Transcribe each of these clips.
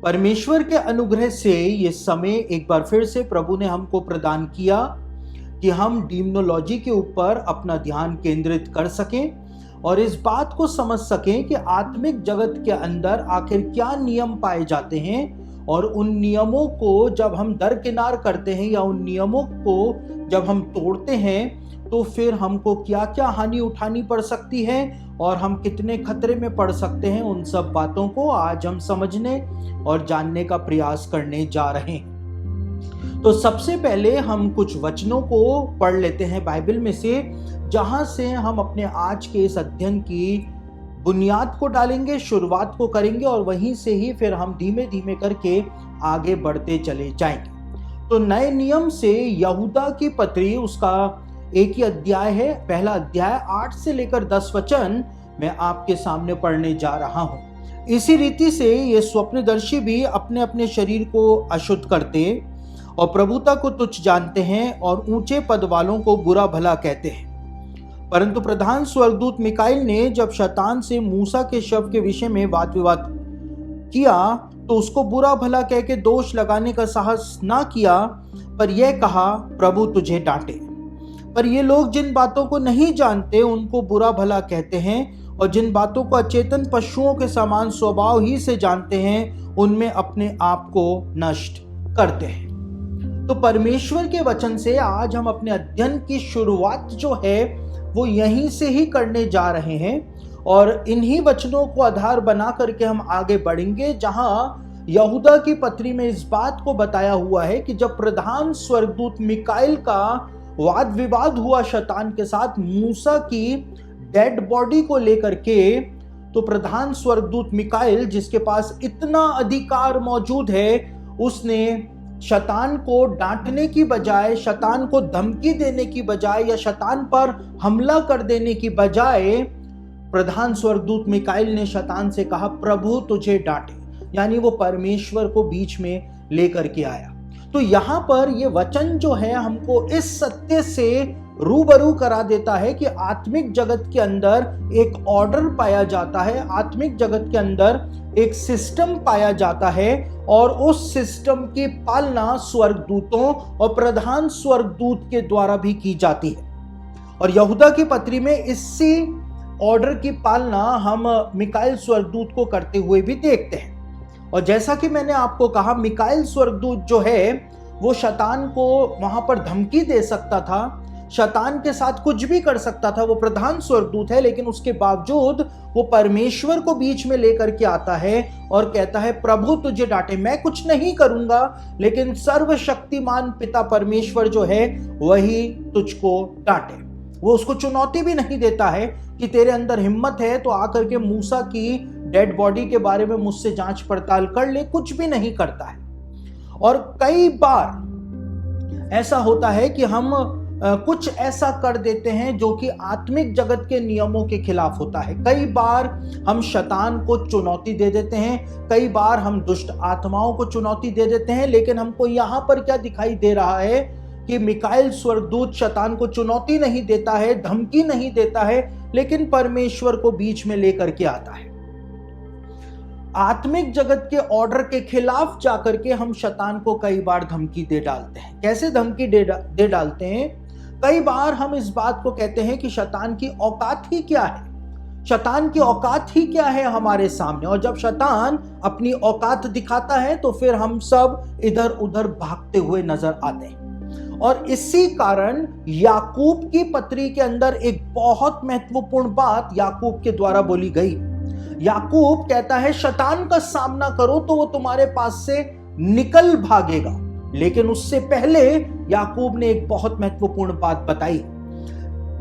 परमेश्वर के अनुग्रह से ये समय एक बार फिर से प्रभु ने हमको प्रदान किया कि हम डीमोनोलॉजी के ऊपर अपना ध्यान केंद्रित कर सकें और इस बात को समझ सकें कि आत्मिक जगत के अंदर आखिर क्या नियम पाए जाते हैं और उन नियमों को जब हम दरकिनार करते हैं या उन नियमों को जब हम तोड़ते हैं तो फिर हमको क्या क्या हानि उठानी पड़ सकती है और हम कितने खतरे में पड़ सकते हैं। उन सब बातों को आज हम समझने और जानने का प्रयास करने जा रहे हैं। तो सबसे पहले हम कुछ वचनों को पढ़ लेते हैं बाइबल में से, जहां से हम अपने आज के इस अध्ययन की बुनियाद को डालेंगे, शुरुआत को करेंगे और वहीं से ही फिर हम धीमे धीमे करके आगे बढ़ते चले जाएंगे। तो नए नियम से यहूदा की पत्री, उसका एक ही अध्याय है, पहला अध्याय 8 से लेकर 10 वचन मैं आपके सामने पढ़ने जा रहा हूं। इसी रीति से ये स्वप्नदर्शी भी अपने अपने शरीर को अशुद्ध करते और प्रभुता को तुच्छ जानते हैं और ऊंचे पद वालों को बुरा भला कहते हैं। परंतु प्रधान स्वर्गदूत मिकाइल ने जब शैतान से मूसा के शव के विषय में वाद विवाद किया तो उसको बुरा भला कह के दोष लगाने का साहस ना किया, पर यह कहा, प्रभु तुझे डांटे। पर ये लोग जिन बातों को नहीं जानते उनको बुरा भला कहते हैं और जिन बातों को अचेतन पशुओं के समान स्वभाव ही से जानते हैं उनमें अपने आप को नष्ट करते हैं। तो परमेश्वर के वचन से आज हम अपने अध्ययन की शुरुआत जो है वो यहीं से ही करने जा रहे हैं और इन्हीं वचनों को आधार बना करके हम आगे बढ़ेंगे, जहां यहूदा की पत्री में इस बात को बताया हुआ है कि जब प्रधान स्वर्गदूत मिकाइल का वाद विवाद हुआ शैतान के साथ मूसा की डेड बॉडी को लेकर के, तो प्रधान स्वर्गदूत मिकाइल जिसके पास इतना अधिकार मौजूद है, उसने शैतान को डांटने की बजाय, शैतान को धमकी देने की बजाय या शैतान पर हमला कर देने की बजाय प्रधान स्वर्गदूत मिकाइल ने शैतान से कहा, प्रभु तुझे डांटे। यानी वो परमेश्वर को बीच में लेकर के आया। तो यहां पर ये वचन जो है हमको इस सत्य से रूबरू करा देता है कि आत्मिक जगत के अंदर एक ऑर्डर पाया जाता है, आत्मिक जगत के अंदर एक सिस्टम पाया जाता है और उस सिस्टम की पालना स्वर्गदूतों और प्रधान स्वर्गदूत के द्वारा भी की जाती है। और यहूदा की पत्री में इसी ऑर्डर की पालना हम मिकाइल स्वर्गदूत को करते हुए भी देखते हैं। और जैसा कि मैंने आपको कहा, मिकाइल स्वर्गदूत जो है वो शैतान को वहां पर धमकी दे सकता था, शैतान के साथ कुछ भी कर सकता था। वो प्रधान स्वर्गदूत है, लेकिन उसके बावजूद वो परमेश्वर को बीच में लेकर के आता है और कहता है, प्रभु तुझे डांटे। मैं कुछ नहीं करूंगा, लेकिन सर्वशक्तिमान पिता परमेश्वर जो है वही तुझको डांटे। वो उसको चुनौती भी नहीं देता है कि तेरे अंदर हिम्मत है तो आकर के मूसा की डेड बॉडी के बारे में मुझसे जांच पड़ताल कर ले, कुछ भी नहीं करता है। और कई बार ऐसा होता है कि हम कुछ ऐसा कर देते हैं जो कि आत्मिक जगत के नियमों के खिलाफ होता है। कई बार हम शैतान को चुनौती दे देते हैं, कई बार हम दुष्ट आत्माओं को चुनौती दे देते हैं, लेकिन हमको यहां पर क्या दिखाई दे रहा है कि मिकाइल स्वर्गदूत शैतान को चुनौती नहीं देता है, धमकी नहीं देता है, लेकिन परमेश्वर को बीच में लेकर के आता है। आत्मिक जगत के ऑर्डर के खिलाफ जाकर के हम शैतान को कई बार धमकी दे डालते हैं। कैसे धमकी दे डालते हैं? कई बार हम इस बात को कहते हैं कि शैतान की औकात ही क्या है, शैतान की औकात ही क्या है हमारे सामने। और जब शैतान अपनी औकात दिखाता है तो फिर हम सब इधर उधर भागते हुए नजर आते हैं। और इसी कारण याकूब की पत्री के अंदर एक बहुत महत्वपूर्ण बात याकूब के द्वारा बोली गई। याकूब कहता है, शैतान का सामना करो तो वो तुम्हारे पास से निकल भागेगा। लेकिन उससे पहले याकूब ने एक बहुत महत्वपूर्ण बात बताई।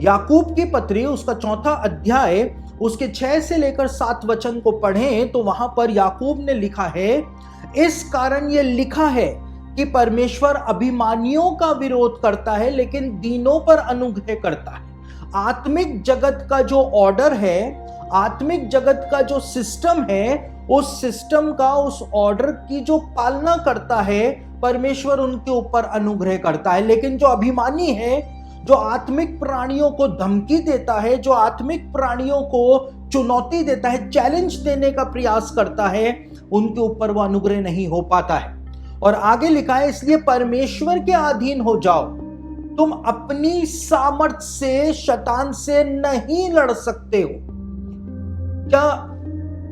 याकूब की पत्री उसका 4 अध्याय उसके 6 से लेकर 7 वचन को पढ़ें तो वहां पर याकूब ने लिखा है, इस कारण यह लिखा है कि परमेश्वर अभिमानियों का विरोध करता है लेकिन दीनों पर अनुग्रह करता है। आत्मिक जगत का जो ऑर्डर है, आत्मिक जगत का जो सिस्टम है, उस सिस्टम का, उस ऑर्डर की जो पालना करता है परमेश्वर, उनके ऊपर अनुग्रह करता है। लेकिन जो अभिमानी है, जो आत्मिक प्राणियों को धमकी देता है, जो आत्मिक प्राणियों को चुनौती देता है, चैलेंज देने का प्रयास करता है, उनके ऊपर वो अनुग्रह नहीं हो पाता है। और आगे लिखा है, इसलिए परमेश्वर के अधीन हो जाओ, तुम अपनी सामर्थ से शैतान से नहीं लड़ सकते हो। क्या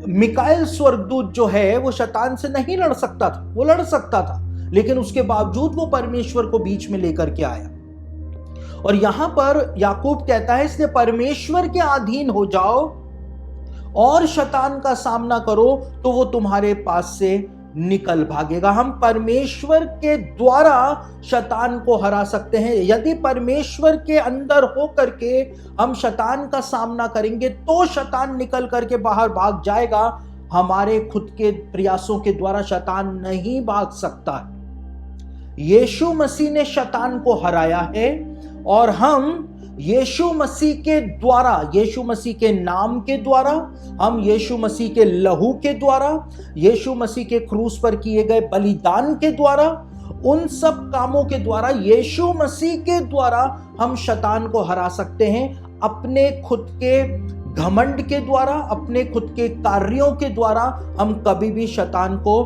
मिकाएल स्वर्गदूत जो है वो शैतान से नहीं लड़ सकता था? वो लड़ सकता था, लेकिन उसके बावजूद वो परमेश्वर को बीच में लेकर के आया। और यहां पर याकूब कहता है, इसलिए परमेश्वर के अधीन हो जाओ और शैतान का सामना करो तो वो तुम्हारे पास से निकल भागेगा। हम परमेश्वर के द्वारा शैतान को हरा सकते हैं। यदि परमेश्वर के अंदर हो करके हम शैतान का सामना करेंगे तो शैतान निकल करके बाहर भाग जाएगा। हमारे खुद के प्रयासों के द्वारा शैतान नहीं भाग सकता। यीशु मसीह ने शैतान को हराया है और हम यीशु मसीह के द्वारा, यीशु मसीह के नाम के द्वारा, हम यीशु मसीह के लहू के द्वारा, यीशु मसीह के क्रूस पर किए गए बलिदान के द्वारा, उन सब कामों के द्वारा, यीशु मसीह के द्वारा हम शैतान को हरा सकते हैं। अपने खुद के घमंड के द्वारा, अपने खुद के कार्यों के द्वारा हम कभी भी शैतान को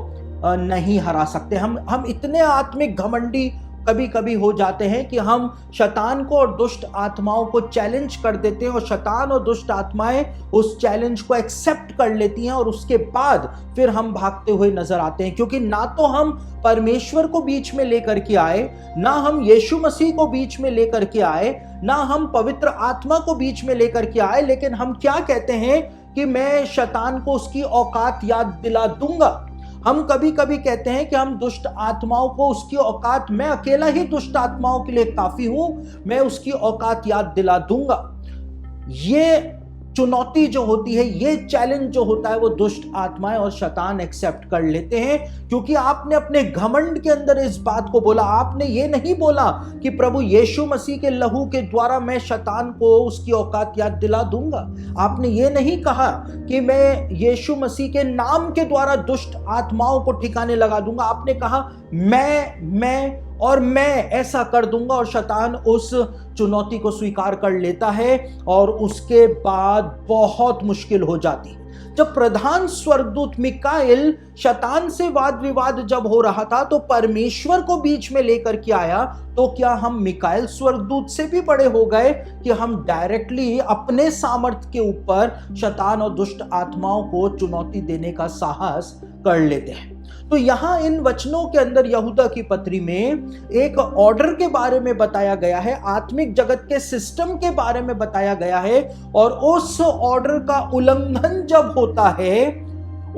नहीं हरा सकते। हम इतने आत्मिक घमंडी कभी कभी हो जाते हैं कि हम शैतान को और दुष्ट आत्माओं को चैलेंज कर देते हैं और शैतान और दुष्ट आत्माएं उस चैलेंज को एक्सेप्ट कर लेती हैं और उसके बाद फिर हम भागते हुए नजर आते हैं, क्योंकि ना तो हम परमेश्वर को बीच में लेकर के आए, ना हम यीशु मसीह को बीच में लेकर के आए, ना हम पवित्र आत्मा को बीच में लेकर के आए, लेकिन हम क्या कहते हैं कि मैं शैतान को उसकी औकात याद दिला दूंगा। हम कभी कभी कहते हैं कि हम दुष्ट आत्माओं को उसकी औकात, मैं अकेला ही दुष्ट आत्माओं के लिए काफी हूं, मैं उसकी औकात याद दिला दूंगा। ये चुनौती जो होती है, ये चैलेंज जो होता है, वो दुष्ट आत्माएं और शैतान एक्सेप्ट कर लेते हैं, क्योंकि आपने अपने घमंड के अंदर इस बात को बोला। आपने ये नहीं बोला कि प्रभु यीशु मसीह के लहू के द्वारा मैं शैतान को उसकी औकात याद दिला दूंगा। आपने ये नहीं कहा कि मैं यीशु मसीह के नाम के द्वारा दुष्ट आत्माओं को ठिकाने लगा दूंगा। आपने कहा मैं ऐसा कर दूंगा, और शैतान उस चुनौती को स्वीकार कर लेता है और उसके बाद बहुत मुश्किल हो जाती है। जब प्रधान स्वर्गदूत मिकाएल शैतान से वाद विवाद जब हो रहा था तो परमेश्वर को बीच में लेकर के आया, तो क्या हम मिकाएल स्वर्गदूत से भी बड़े हो गए कि हम डायरेक्टली अपने सामर्थ्य के ऊपर शैतान और दुष्ट आत्माओं को चुनौती देने का साहस कर लेते हैं? तो यहां इन वचनों के अंदर यहूदा की पत्री में एक ऑर्डर के बारे में बताया गया है, आत्मिक जगत के सिस्टम के बारे में बताया गया है, और उस ऑर्डर का उल्लंघन जब होता है,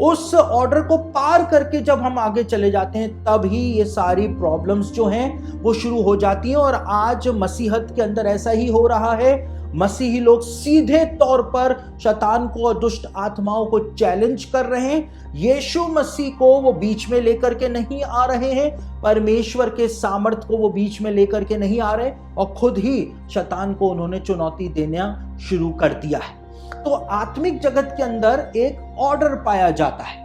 उस ऑर्डर को पार करके जब हम आगे चले जाते हैं, तभी ये सारी प्रॉब्लम्स जो हैं वो शुरू हो जाती हैं। और आज मसीहत के अंदर ऐसा ही हो रहा है। मसीही लोग सीधे तौर पर शैतान को और दुष्ट आत्माओं को चैलेंज कर रहे हैं। यीशु मसीह को वो बीच में लेकर के नहीं आ रहे हैं, परमेश्वर के सामर्थ्य को वो बीच में लेकर के नहीं आ रहे, और खुद ही शैतान को उन्होंने चुनौती देना शुरू कर दिया है। तो आत्मिक जगत के अंदर एक ऑर्डर पाया जाता है।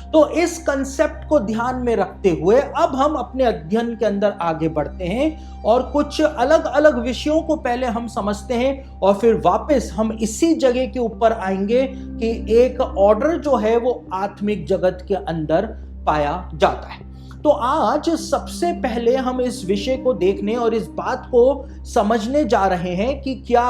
तो इस कंसेप्ट को ध्यान में रखते हुए अब हम अपने अध्ययन के अंदर आगे बढ़ते हैं और कुछ अलग अलग विषयों को पहले हम समझते हैं, और फिर वापस हम इसी जगह के ऊपर आएंगे कि एक ऑर्डर जो है वो आत्मिक जगत के अंदर पाया जाता है। तो आज सबसे पहले हम इस विषय को देखने और इस बात को समझने जा रहे हैं कि क्या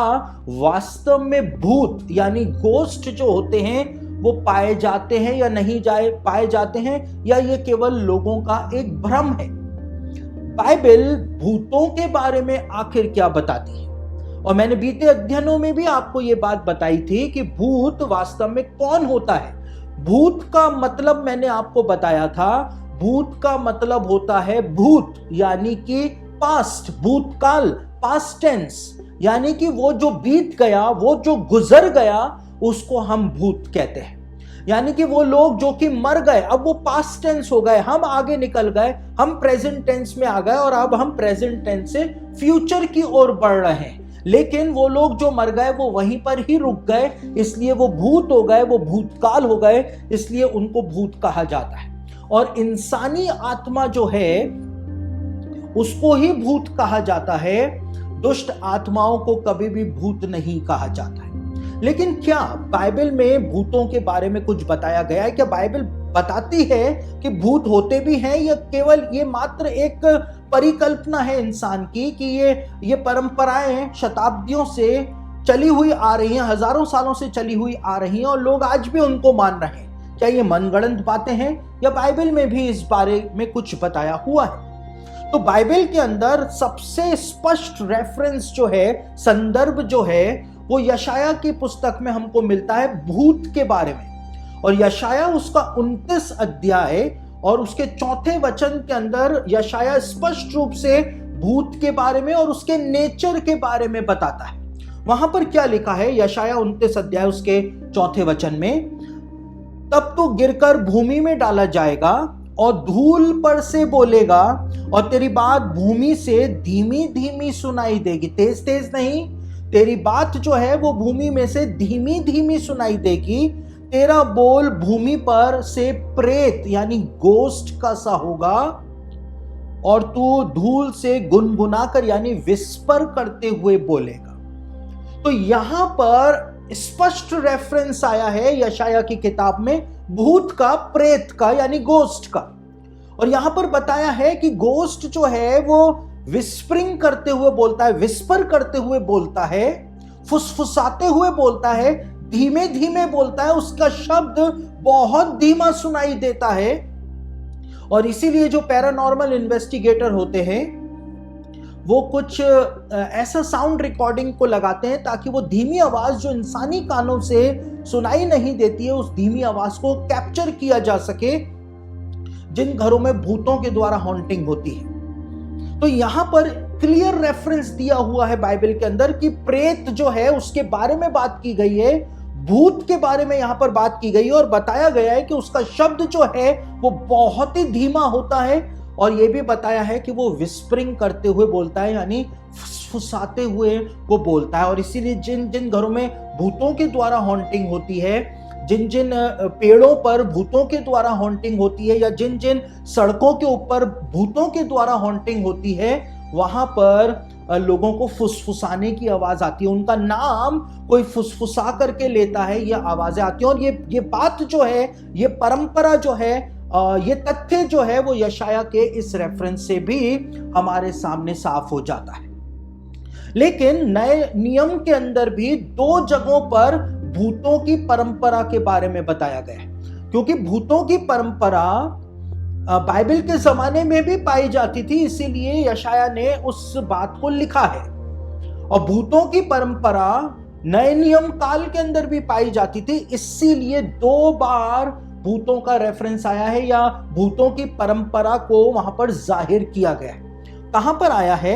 वास्तव में भूत यानी गोस्ट जो होते हैं वो पाए जाते हैं या नहीं पाए जाते हैं, या ये केवल लोगों का एक भ्रम है। बाइबल भूतों के बारे में आखिर क्या बताती है? और मैंने बीते अध्ययनों में भी आपको ये बात बताई थी कि भूत वास्तव में कौन होता है। भूत का मतलब मैंने आपको बताया था, भूत का मतलब होता है भूत यानी कि पास्ट, भूतकाल, पास्ट टेंस, यानी कि वो जो बीत गया, वो जो गुजर गया, उसको हम भूत कहते हैं। यानी कि वो लोग जो कि मर गए, अब वो पास्ट टेंस हो गए, हम आगे निकल गए, हम प्रेजेंट टेंस में आ गए, और अब हम प्रेजेंट टेंस से फ्यूचर की ओर बढ़ रहे हैं। लेकिन वो लोग जो मर गए वो वहीं पर ही रुक गए, इसलिए वो भूत हो गए, वो भूतकाल हो गए, इसलिए उनको भूत कहा जाता है। और इंसानी आत्मा जो है उसको ही भूत कहा जाता है, दुष्ट आत्माओं को कभी भी भूत नहीं कहा जाता है। लेकिन क्या बाइबल में भूतों के बारे में कुछ बताया गया है? क्या बाइबल बताती है कि भूत होते भी हैं, या केवल ये मात्र एक परिकल्पना है इंसान की कि ये परंपराएं शताब्दियों से चली हुई आ रही हैं, हजारों सालों से चली हुई आ रही हैं और लोग आज भी उनको मान रहे हैं। क्या ये मनगढ़ंत बातें हैं, या बाइबल में भी इस बारे में कुछ बताया हुआ है? तो बाइबल के अंदर सबसे स्पष्ट रेफरेंस जो है, संदर्भ जो है, वो यशाया की पुस्तक में हमको मिलता है भूत के बारे में। और यशाया उसका 29 अध्याय और उसके 4 वचन के अंदर यशाया स्पष्ट रूप से भूत के बारे में और उसके नेचर के बारे में बताता है। वहां पर क्या लिखा है? यशाया 29 अध्याय उसके 4 वचन में, तब तो गिरकर भूमि में डाला जाएगा और धूल पर से बोलेगा और तेरी बात भूमि से धीमी धीमी सुनाई देगी। तेज तेज नहीं, तेरी बात जो है वो भूमि में से धीमी धीमी सुनाई देगी। तेरा बोल भूमि पर से प्रेत यानी गोस्ट का सा होगा और तू धूल से गुनगुनाकर यानी विस्पर करते हुए बोलेगा। तो यहां पर स्पष्ट रेफरेंस आया है यशाया की किताब में भूत का, प्रेत का यानी गोस्ट का। और यहां पर बताया है कि गोस्ट जो है वो विस्परिंग करते हुए बोलता है, विस्पर करते हुए बोलता है, फुसफुसाते हुए बोलता है, धीमे धीमे बोलता है, उसका शब्द बहुत धीमा सुनाई देता है। और इसीलिए जो पैरानॉर्मल इन्वेस्टिगेटर होते हैं वो कुछ ऐसा साउंड रिकॉर्डिंग को लगाते हैं ताकि वो धीमी आवाज जो इंसानी कानों से सुनाई नहीं देती है, उस धीमी आवाज को कैप्चर किया जा सके जिन घरों में भूतों के द्वारा हॉन्टिंग होती है। तो यहां पर क्लियर रेफरेंस दिया हुआ है बाइबल के अंदर कि प्रेत जो है उसके बारे में बात की गई है, भूत के बारे में यहां पर बात की गई है और बताया गया है कि उसका शब्द जो है वो बहुत ही धीमा होता है। और यह भी बताया है कि वो विस्परिंग करते हुए बोलता है यानी फुसफुसाते हुए वो बोलता है। और इसीलिए जिन जिन घरों में भूतों के द्वारा हॉन्टिंग होती है, जिन जिन पेड़ों पर भूतों के द्वारा हॉन्टिंग होती है, या जिन जिन सड़कों के ऊपर भूतों के द्वारा हॉन्टिंग होती है, वहां पर लोगों को फुसफुसाने की आवाज आती है, उनका नाम कोई फुसफुसा करके लेता है, ये आवाजें आती हैं। और ये बात जो है, ये परंपरा जो है, ये तथ्य जो है वो यशाया के इस रेफरेंस से भी हमारे सामने साफ हो जाता है। लेकिन नए नियम के अंदर भी 2 जगहों पर भूतों की परंपरा के बारे में बताया गया है, क्योंकि भूतों की परंपरा बाइबल के जमाने में भी पाई जाती थी, इसीलिए यशाया ने उस बात को लिखा है। और भूतों की परंपरा नए नियम काल के अंदर भी पाई जाती थी, इसीलिए 2 बार भूतों का रेफरेंस आया है या भूतों की परंपरा को वहां पर जाहिर किया गया है। कहां पर आया है?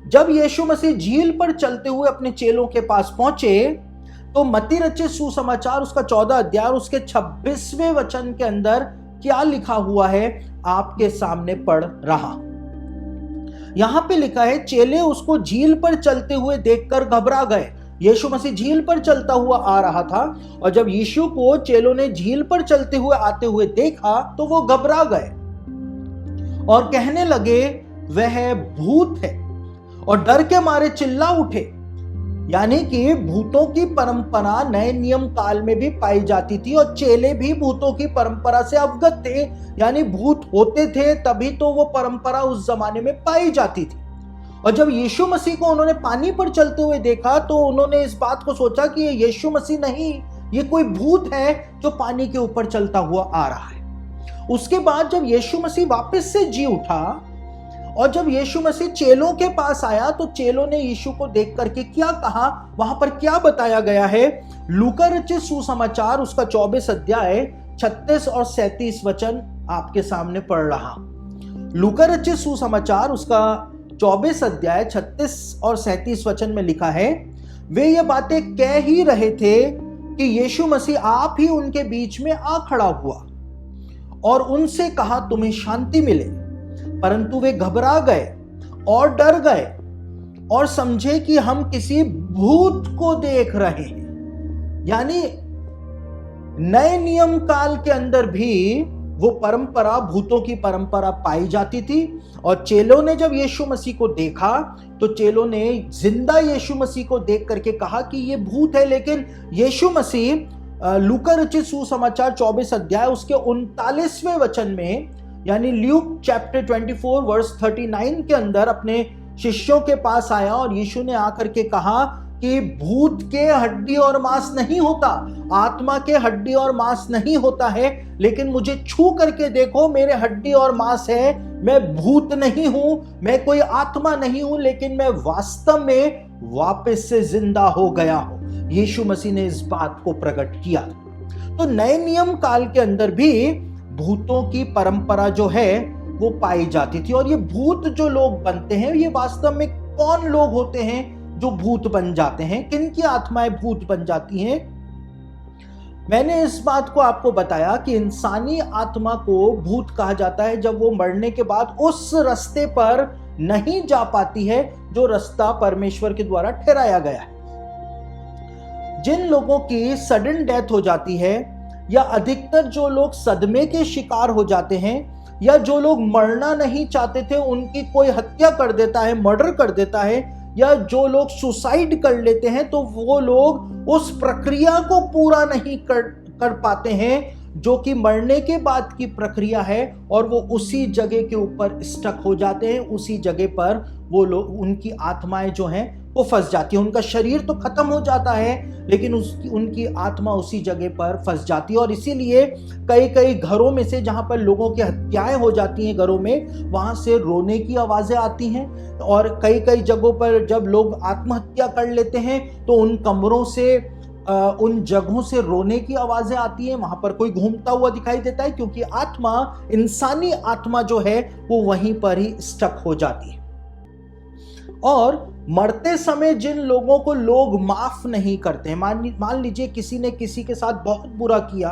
जब यीशु मसीह झील पर चलते हुए अपने चेलों के पास पहुंचे तो मत्ती रचित सुसमाचार उसका 14 अध्याय उसके 26वें वचन के अंदर क्या लिखा हुआ है आपके सामने पढ़ रहा। यहां पे लिखा है, चेले उसको झील पर चलते हुए देखकर घबरा गए। यीशु मसीह झील पर चलता हुआ आ रहा था और जब यीशु को चेलों ने झील पर चलते हुए आते हुए देखा तो वो घबरा गए और कहने लगे वह भूत है, और डर के मारे चिल्ला उठे। यानी कि भूतों की परंपरा नए नियम काल में भी पाई जाती थी और चेले भी भूतों की परंपरा से अवगत थे, यानी भूत होते थे तभी तो वो परंपरा उस जमाने में पाई जाती थी। और जब यीशु मसीह को उन्होंने पानी पर चलते हुए देखा तो उन्होंने इस बात को सोचा कि ये यीशु मसीह नहीं, ये कोई भूत है जो पानी के ऊपर चलता हुआ आ रहा है। उसके बाद जब यीशु मसीह वापस से जी उठा और जब यीशु मसीह चेलों के पास आया तो चेलों ने यीशु को देख करके क्या कहा, वहां पर क्या बताया गया है? लूका रचित सुसमाचार उसका 24 अध्याय 36 और 37 वचन आपके सामने पढ़ रहा। लूका रचित सुसमाचार उसका 24 अध्याय 36 और 37 वचन में लिखा है, वे ये बातें कह ही रहे थे कि यीशु मसीह आप ही उनके बीच में आ खड़ा हुआ और उनसे कहा तुम्हें शांति मिले। परंतु वे घबरा गए और डर गए और समझे कि हम किसी भूत को देख रहे हैं। यानी नए नियम काल के अंदर भी वो परंपरा, भूतों की परंपरा पाई जाती थी। और चेलों ने जब यीशु मसीह को देखा तो चेलों ने जिंदा यीशु मसीह को देख करके कहा कि ये भूत है, लेकिन यीशु मसीह लूका रचित सुसमाचार 24 अध्याय उसके 39वें वचन में, यानी ल्यूक चैप्टर 24 वर्स 39 के अंदर अपने शिष्यों के पास आया और यीशु ने आकर के कहा कि भूत के हड्डी और मांस नहीं होता, आत्मा के हड्डी और मांस नहीं होता है, लेकिन मुझे छू करके देखो, मेरे हड्डी और मांस है, मैं भूत नहीं हूं, मैं कोई आत्मा नहीं हूं, लेकिन मैं वास्तव में वापस से जिंदा हो गया हूं। यीशु मसीह ने इस बात को प्रकट किया। तो नए नियम काल के अंदर भी भूतों की परंपरा जो है वो पाई जाती थी। और ये भूत जो लोग बनते हैं, ये वास्तव में कौन लोग होते हैं जो भूत बन जाते हैं, किन की आत्माएं भूत बन जाती हैं? मैंने इस बात को आपको बताया कि इंसानी आत्मा को भूत कहा जाता है जब वो मरने के बाद उस रास्ते पर नहीं जा पाती है जो रास्ता परमेश्वर के द्वारा ठहराया गया है। जिन लोगों की सडन डेथ हो जाती है, या अधिकतर जो लोग सदमे के शिकार हो जाते हैं, या जो लोग मरना नहीं चाहते थे उनकी कोई हत्या कर देता है, मर्डर कर देता है, या जो लोग सुसाइड कर लेते हैं, तो वो लोग उस प्रक्रिया को पूरा नहीं कर पाते हैं जो कि मरने के बाद की प्रक्रिया है, और वो उसी जगह के ऊपर स्टक हो जाते हैं। उसी जगह पर वो लोग, उनकी आत्माएं जो हैं वो फंस जाती है। उनका शरीर तो खत्म हो जाता है, लेकिन उनकी आत्मा उसी जगह पर फंस जाती है। और इसीलिए कई कई घरों में से, जहां पर लोगों की हत्याएं हो जाती हैं घरों में, वहां से रोने की आवाजें आती हैं। और कई कई जगहों पर जब लोग आत्महत्या कर लेते हैं तो उन कमरों से, उन जगहों से रोने की आवाजें आती हैं। वहां पर कोई घूमता हुआ दिखाई देता है, क्योंकि आत्मा, इंसानी आत्मा जो है वो वहीं पर ही स्टक हो जाती है। और मरते समय जिन लोगों को लोग माफ नहीं करते हैं, मान लीजिए किसी ने किसी के साथ बहुत बुरा किया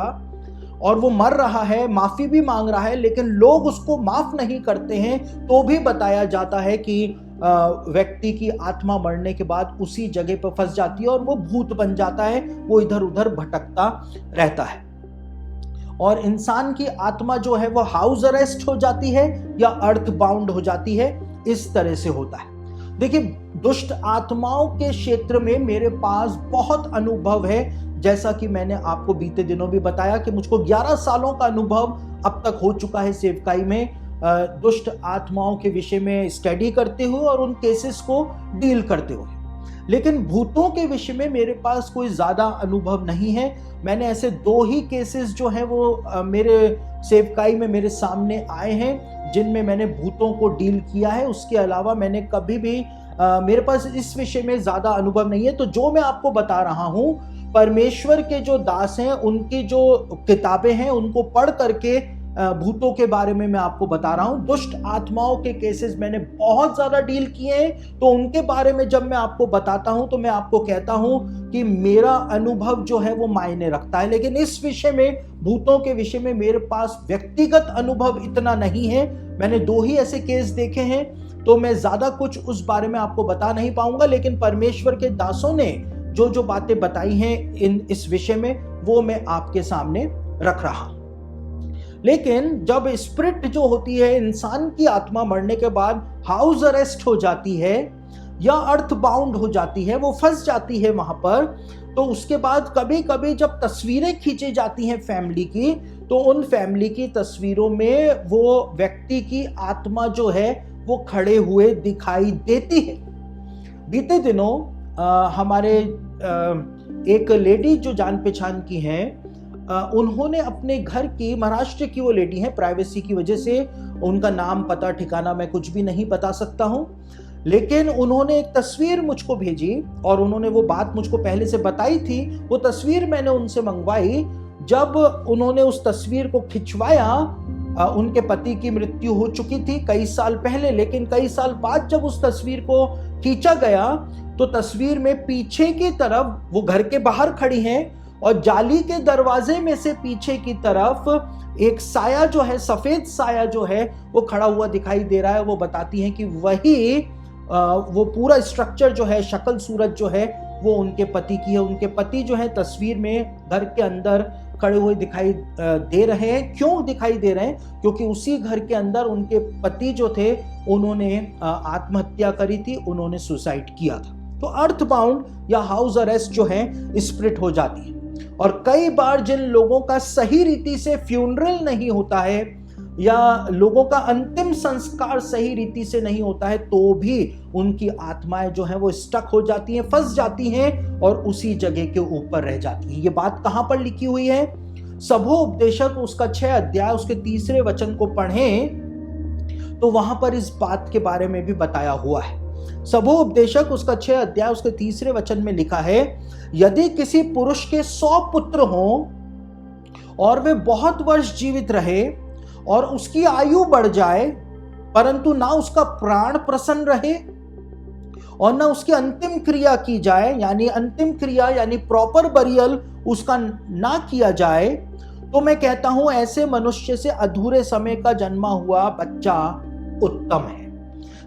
और वो मर रहा है, माफी भी मांग रहा है, लेकिन लोग उसको माफ नहीं करते हैं, तो भी बताया जाता है कि व्यक्ति की आत्मा मरने के बाद उसी जगह पर फंस जाती है और वो भूत बन जाता है, वो इधर उधर भटकता रहता है। और इंसान की आत्मा जो है वो हाउस अरेस्ट हो जाती है या अर्थ बाउंड हो जाती है, इस तरह से होता है। देखिए, दुष्ट आत्माओं के क्षेत्र में मेरे पास बहुत अनुभव है। जैसा कि मैंने आपको बीते दिनों भी बताया कि मुझको 11 सालों का अनुभव अब तक हो चुका है सेवकाई में, दुष्ट आत्माओं के विषय में स्टडी करते हुए और उन केसेस को डील करते हुए। लेकिन भूतों के विषय में मेरे पास कोई ज़्यादा अनुभव नहीं है। मैंने ऐसे 2 ही केसेस जो हैं वो मेरे सेवकाई में मेरे सामने आए हैं जिनमें मैंने भूतों को डील किया है। उसके अलावा मैंने कभी भी मेरे पास इस विषय में ज़्यादा अनुभव नहीं है। तो जो मैं आपको बता रहा हूँ, परमेश्वर के जो दास हैं उनकी जो किताबें हैं उनको पढ़ करके भूतों के बारे में मैं आपको बता रहा हूं। दुष्ट आत्माओं के केसेस मैंने बहुत ज्यादा डील किए हैं, तो उनके बारे में जब मैं आपको बताता हूं तो मैं आपको कहता हूं कि मेरा अनुभव जो है वो मायने रखता है। लेकिन इस विषय में, भूतों के विषय में मेरे पास व्यक्तिगत अनुभव इतना नहीं है। मैंने 2 ही ऐसे केस देखे हैं, तो मैं ज्यादा कुछ उस बारे में आपको बता नहीं पाऊंगा। लेकिन परमेश्वर के दासों ने जो जो बातें बताई हैं इस विषय में, वो मैं आपके सामने रख रहा हूं। लेकिन जब स्पिरिट जो होती है, इंसान की आत्मा मरने के बाद हाउस अरेस्ट हो जाती है या अर्थ बाउंड हो जाती है, वो फंस जाती है वहां पर, तो उसके बाद कभी कभी जब तस्वीरें खींची जाती हैं फैमिली की, तो उन फैमिली की तस्वीरों में वो व्यक्ति की आत्मा जो है वो खड़े हुए दिखाई देती है। बीते दिनों हमारे एक लेडी जो जान पहचान की हैं, उन्होंने अपने घर की, महाराष्ट्र की वो लेडी है, प्राइवेसी की वजह से उनका नाम, पता, ठिकाना मैं कुछ भी नहीं बता सकता हूं, लेकिन उन्होंने एक तस्वीर मुझको भेजी और उन्होंने वो बात मुझको पहले से बताई थी। वो तस्वीर मैंने उनसे मंगवाई। जब उन्होंने उस तस्वीर को खिंचवाया, उनके पति की मृत्यु हो चुकी थी कई साल पहले, लेकिन कई साल बाद जब उस तस्वीर को खींचा गया तो तस्वीर में पीछे की तरफ वो घर के बाहर खड़ी हैं और जाली के दरवाजे में से पीछे की तरफ एक साया जो है, सफेद साया जो है वो खड़ा हुआ दिखाई दे रहा है। वो बताती हैं कि वही वो पूरा स्ट्रक्चर जो है, शक्ल सूरत जो है वो उनके पति की है। उनके पति जो है तस्वीर में घर के अंदर खड़े हुए दिखाई दे रहे हैं। क्यों दिखाई दे रहे हैं? क्योंकि उसी घर के अंदर उनके पति जो थे उन्होंने आत्महत्या करी थी, उन्होंने सुसाइड किया था। तो अर्थ बाउंड या हाउस अरेस्ट जो है स्प्रिट हो जाती है। और कई बार जिन लोगों का सही रीति से फ्यूनरल नहीं होता है या लोगों का अंतिम संस्कार सही रीति से नहीं होता है, तो भी उनकी आत्माएं जो है वो स्टक हो जाती हैं, फंस जाती हैं और उसी जगह के ऊपर रह जाती हैं। ये बात कहां पर लिखी हुई है? सबोपदेशक उसका 6 अध्याय उसके 3 वचन को पढ़ें तो वहां पर इस बात के बारे में भी बताया हुआ है। सबोपदेशक उसका 6 अध्याय उसके 3 वचन में लिखा है, यदि किसी पुरुष के 100 पुत्र हों और वे बहुत वर्ष जीवित रहे और उसकी आयु बढ़ जाए, परंतु ना उसका प्राण प्रसन्न रहे और ना उसकी अंतिम क्रिया की जाए, यानी अंतिम क्रिया यानी प्रॉपर बरियल उसका ना किया जाए, तो मैं कहता हूं ऐसे मनुष्य से अधूरे समय का जन्मा हुआ बच्चा उत्तम है।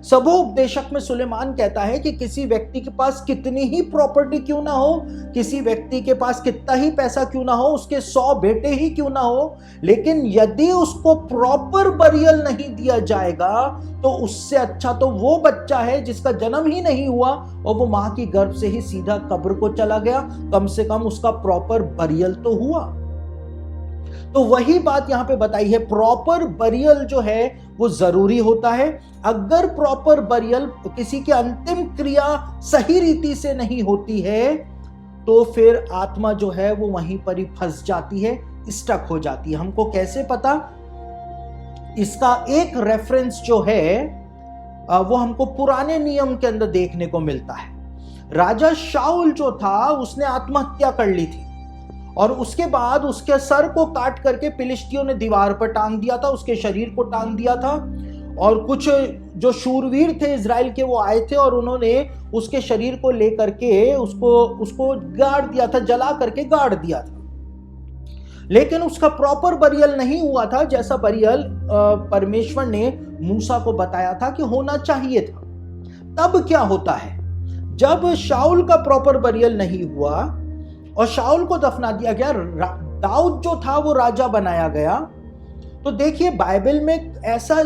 सबोपदेशक में सुलेमान कहता है कि किसी व्यक्ति के पास कितनी ही प्रॉपर्टी क्यों ना हो, किसी व्यक्ति के पास कितना ही पैसा क्यों ना हो, उसके 100 बेटे ही क्यों ना हो, लेकिन यदि उसको प्रॉपर बरियल नहीं दिया जाएगा तो उससे अच्छा तो वो बच्चा है जिसका जन्म ही नहीं हुआ और वो मां की गर्भ से ही सीधा कब्र को चला गया। कम से कम उसका प्रॉपर बरियल तो हुआ। तो वही बात यहां पे बताई है, प्रॉपर बरियल जो है वो जरूरी होता है। अगर प्रॉपर बरियल किसी की अंतिम क्रिया सही रीति से नहीं होती है तो फिर आत्मा जो है वो वहीं पर ही फंस जाती है, स्टक हो जाती है। हमको कैसे पता? इसका एक रेफरेंस जो है वो हमको पुराने नियम के अंदर देखने को मिलता है। राजा शाऊल जो था उसने आत्महत्या कर ली थी और उसके बाद उसके सर को काट करके फिलिस्तियों ने दीवार पर टांग दिया था, उसके शरीर को टांग दिया था और कुछ जो शूरवीर थे इजराइल के वो आए थे और उन्होंने उसके शरीर को लेकर के उसको गाड़ दिया था, जला करके गाड़ दिया था। लेकिन उसका प्रॉपर बरियल नहीं हुआ था जैसा बरियल परमेश्वर ने मूसा को बताया था कि होना चाहिए था। तब क्या होता है, जब शाऊल का प्रॉपर बरियल नहीं हुआ और शाऊल को दफना दिया गया, दाऊद जो था वो राजा बनाया गया, तो देखिए बाइबल में ऐसा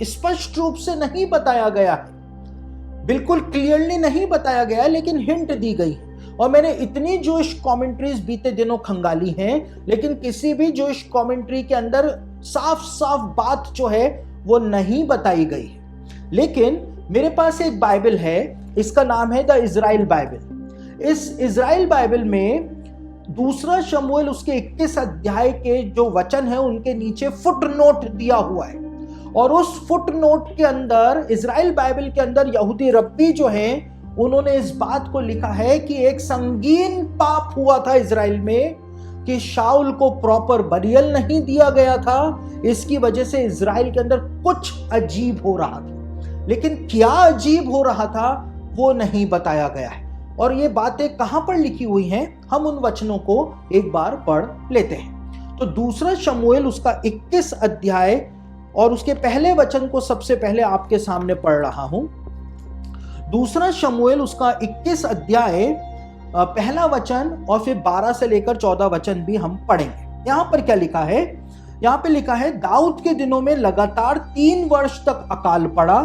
स्पष्ट रूप से नहीं बताया गया है, बिल्कुल क्लियरली नहीं बताया गया, लेकिन हिंट दी गई है। और मैंने इतनी जोश कमेंट्रीज बीते दिनों खंगाली हैं, लेकिन किसी भी जोश कमेंट्री के अंदर साफ साफ बात जो है वो नहीं बताई गई है। लेकिन मेरे पास एक बाइबल है, इसका नाम है द इजराइल बाइबल। इस इजराइल बाइबल में 2 शमूएल उसके 21 अध्याय के जो वचन है उनके नीचे फुट नोट दिया हुआ है और उस फुट नोट के अंदर इजराइल बाइबल के अंदर यहूदी रब्बी जो हैं उन्होंने इस बात को लिखा है कि एक संगीन पाप हुआ था इजराइल में कि शाऊल को प्रॉपर बरियल नहीं दिया गया था। इसकी वजह से इजराइल के अंदर कुछ अजीब हो रहा था, लेकिन क्या अजीब हो रहा था वो नहीं बताया गया है। और ये बातें कहां पर लिखी हुई हैं, हम उन वचनों को एक बार पढ़ लेते हैं। तो 2 शमूएल उसका 21 अध्याय और उसके पहले वचन को सबसे पहले आपके सामने पढ़ रहा हूं। 2 शमूएल उसका 21 अध्याय पहला वचन और फिर 12 से लेकर 14 वचन भी हम पढ़ेंगे। यहां पर क्या लिखा है? यहां पे लिखा है, दाऊद के दिनों में लगातार 3 वर्ष तक अकाल पड़ा,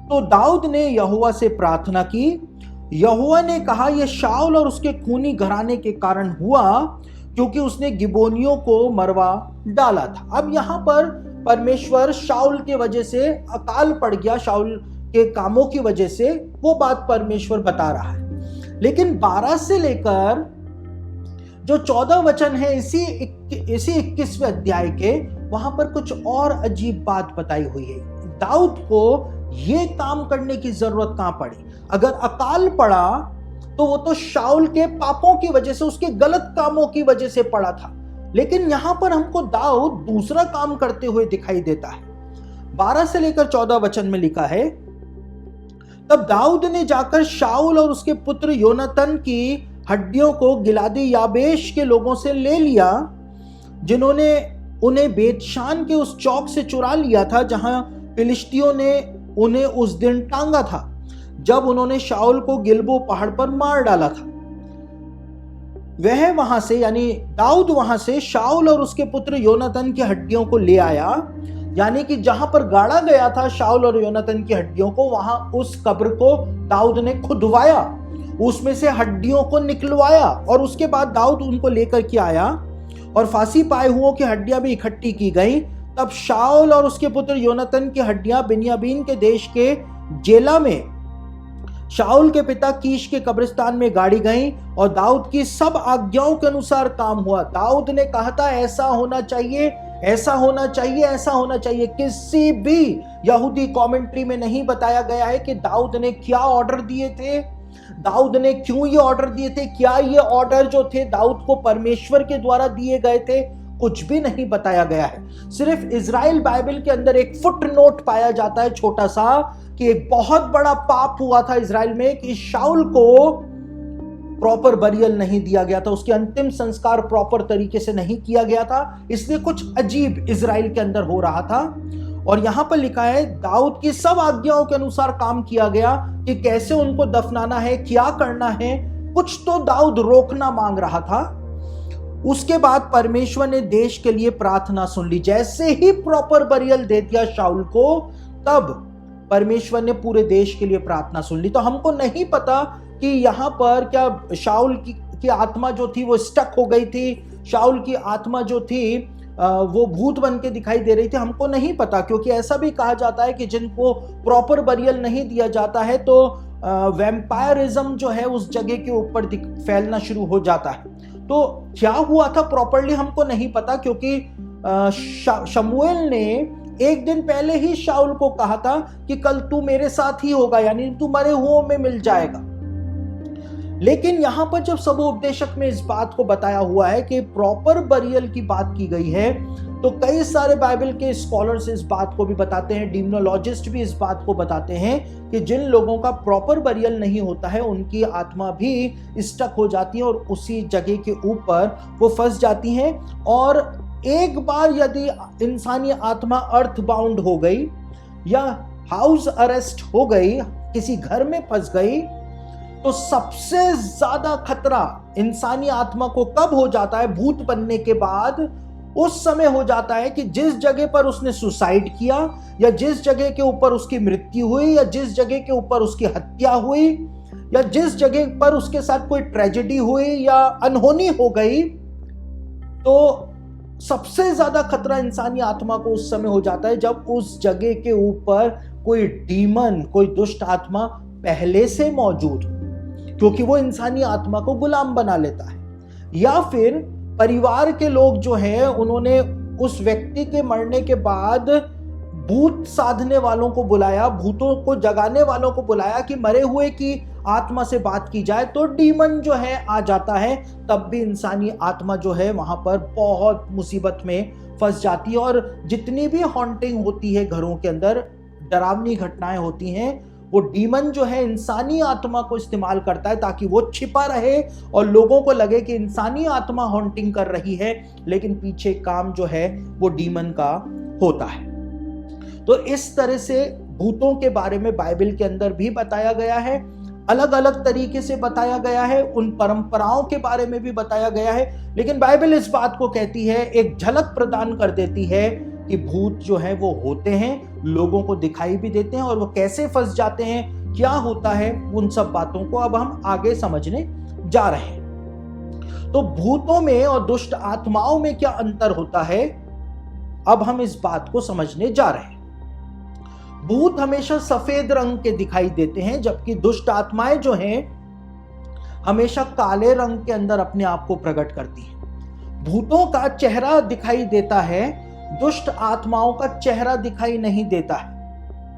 तो दाऊद ने यहोवा से प्रार्थना की। यहोवा ने कहा, यह शाऊल और उसके खूनी घराने के कारण हुआ क्योंकि उसने गिबोनियों को मरवा डाला था। अब यहां पर परमेश्वर शाऊल के वजह से अकाल पड़ गया, शाऊल के कामों की वजह से, वो बात परमेश्वर बता रहा है। लेकिन 12 से लेकर जो 14 वचन है इसी 21वें अध्याय के, वहां पर कुछ और अजीब बात बताई हुई है। दाऊद को ये काम करने की जरूरत कहां पड़ी? अगर अकाल पड़ा तो वो तो शाऊल के पापों की वजह से, उसके गलत कामों की वजह से पड़ा था, लेकिन यहां पर हमको दाऊद दूसरा काम करते हुए दिखाई देता है। 12 से लेकर 14 वचन में लिखा है, तब दाऊद ने जाकर शाऊल और उसके पुत्र योनातन की हड्डियों को गिलादी याबेश के लोगों से ले लिया, जिन्होंने उन्हें बेतशान के उस चौक से चुरा लिया था जहां फिलिस्तियों ने उन्हें उस दिन टांगा था, जब उन्होंने शाऊल को गिलबो पहाड़ पर मार डाला था। वह वहां से, यानी दाऊद वहां से शाऊल और उसके पुत्र योनातन की हड्डियों को ले आया, यानी कि जहां पर गाड़ा गया था शाऊल और योनातन की हड्डियों को, वहां उस कब्र को दाऊद ने खुदवाया उसमें से हड्डियों को निकलवाया और उसके बाद दाऊद उनको लेकर के आया और फांसी पाए हुओं की हड्डियां भी इकट्ठी की गई। तब शाऊल और उसके पुत्र योनातन की हड्डियां बिन्यामीन के देश के जेला में शाऊल के पिता कीश के कब्रिस्तान में गाड़ी गई और दाऊद की सब आज्ञाओं के अनुसार काम हुआ। दाऊद ने कहा था ऐसा होना चाहिए, ऐसा होना चाहिए, ऐसा होना चाहिए। किसी भी यहूदी कमेंट्री में नहीं बताया गया है कि दाऊद ने क्या ऑर्डर दिए थे, दाऊद ने क्यों ये ऑर्डर दिए थे, क्या ये ऑर्डर जो थे दाऊद को परमेश्वर के द्वारा दिए गए थे, कुछ भी नहीं बताया गया है। सिर्फ इजराइल बाइबल के अंदर एक फुट नोट पाया जाता है छोटा सा कि एक बहुत बड़ा पाप हुआ था इजराइल में कि शाऊल को प्रॉपर बरियल नहीं दिया गया था, उसके अंतिम संस्कार प्रॉपर तरीके से नहीं किया गया था, इसलिए कुछ अजीब इजराइल के अंदर हो रहा था। और यहां पर लिखा है दाऊद की सब आज्ञाओं के अनुसार काम किया गया कि कैसे उनको दफनाना है, क्या करना है। कुछ तो दाऊद रोकना मांग रहा था। उसके बाद परमेश्वर ने देश के लिए प्रार्थना सुन ली। जैसे ही प्रॉपर बरियल दे दिया शाऊल को, तब परमेश्वर ने पूरे देश के लिए प्रार्थना सुन ली। तो हमको नहीं पता कि यहां पर क्या शाऊल की आत्मा जो थी वो स्टक हो गई थी, शाऊल की आत्मा जो थी वो भूत बन के दिखाई दे रही थी, हमको नहीं पता। क्योंकि ऐसा भी कहा जाता है कि जिनको प्रॉपर बरियल नहीं दिया जाता है तो वैम्पायरिज्म जो है उस जगह के ऊपर फैलना शुरू हो जाता है। तो क्या हुआ था प्रॉपरली हमको नहीं पता, क्योंकि शमूएल ने एक दिन पहले ही शाऊल को कहा था कि कल तू मेरे साथ ही होगा, यानी तू मरे हुओं में मिल जाएगा। लेकिन यहां पर जब सबोपदेशक में इस बात को बताया हुआ है कि प्रॉपर बरियल की बात की गई है, तो कई सारे बाइबल के स्कॉलर्स इस बात को भी बताते हैं, डीमनोलॉजिस्ट भी इस बात को बताते हैं कि जिन लोगों का प्रॉपर बरियल नहीं होता है उनकी आत्मा भी स्टक हो जाती है और उसी जगह के ऊपर वो फंस जाती हैं। और एक बार यदि इंसानी आत्मा अर्थ बाउंड हो गई या हाउस अरेस्ट हो गई, किसी घर में फंस गई, तो सबसे ज्यादा खतरा इंसानी आत्मा को कब हो जाता है? भूत बनने के बाद उस समय हो जाता है कि जिस जगह पर उसने सुसाइड किया या जिस जगह के ऊपर उसकी मृत्यु हुई या जिस जगह के ऊपर उसकी हत्या हुई या जिस जगह पर उसके साथ कोई ट्रेजेडी हुई या अनहोनी हो गई, तो सबसे ज्यादा खतरा इंसानी आत्मा को उस समय हो जाता है जब उस जगह के ऊपर कोई डीमन, कोई दुष्ट आत्मा पहले से मौजूद हो, क्योंकि वो इंसानी आत्मा को गुलाम बना लेता है। या फिर परिवार के लोग जो हैं उन्होंने उस व्यक्ति के मरने के बाद भूत साधने वालों को बुलाया, भूतों को जगाने वालों को बुलाया कि मरे हुए की आत्मा से बात की जाए, तो डीमन जो है आ जाता है। तब भी इंसानी आत्मा जो है वहां पर बहुत मुसीबत में फंस जाती है। और जितनी भी हॉन्टिंग होती है घरों के अंदर, डरावनी घटनाएं होती हैं, वो डीमन जो है इंसानी आत्मा को इस्तेमाल करता है ताकि वो छिपा रहे और लोगों को लगे कि इंसानी आत्मा हॉन्टिंग कर रही है, लेकिन पीछे काम जो है वो डीमन का होता है। तो इस तरह से भूतों के बारे में बाइबल के अंदर भी बताया गया है, अलग अलग तरीके से बताया गया है, उन परंपराओं के बारे में भी बताया गया है। लेकिन बाइबल इस बात को कहती है, एक झलक प्रदान कर देती है कि भूत जो है वो होते हैं, लोगों को दिखाई भी देते हैं, और वो कैसे फंस जाते हैं, क्या होता है, उन सब बातों को अब हम आगे समझने जा रहे हैं। तो भूतों में और दुष्ट आत्माओं में क्या अंतर होता है, अब हम इस बात को समझने जा रहे हैं। भूत हमेशा सफेद रंग के दिखाई देते हैं, जबकि दुष्ट आत्माएं जो हैं हमेशा काले रंग के अंदर अपने आप को प्रकट करती हैं। भूतों का चेहरा दिखाई देता है, दुष्ट आत्माओं का चेहरा दिखाई नहीं देता है,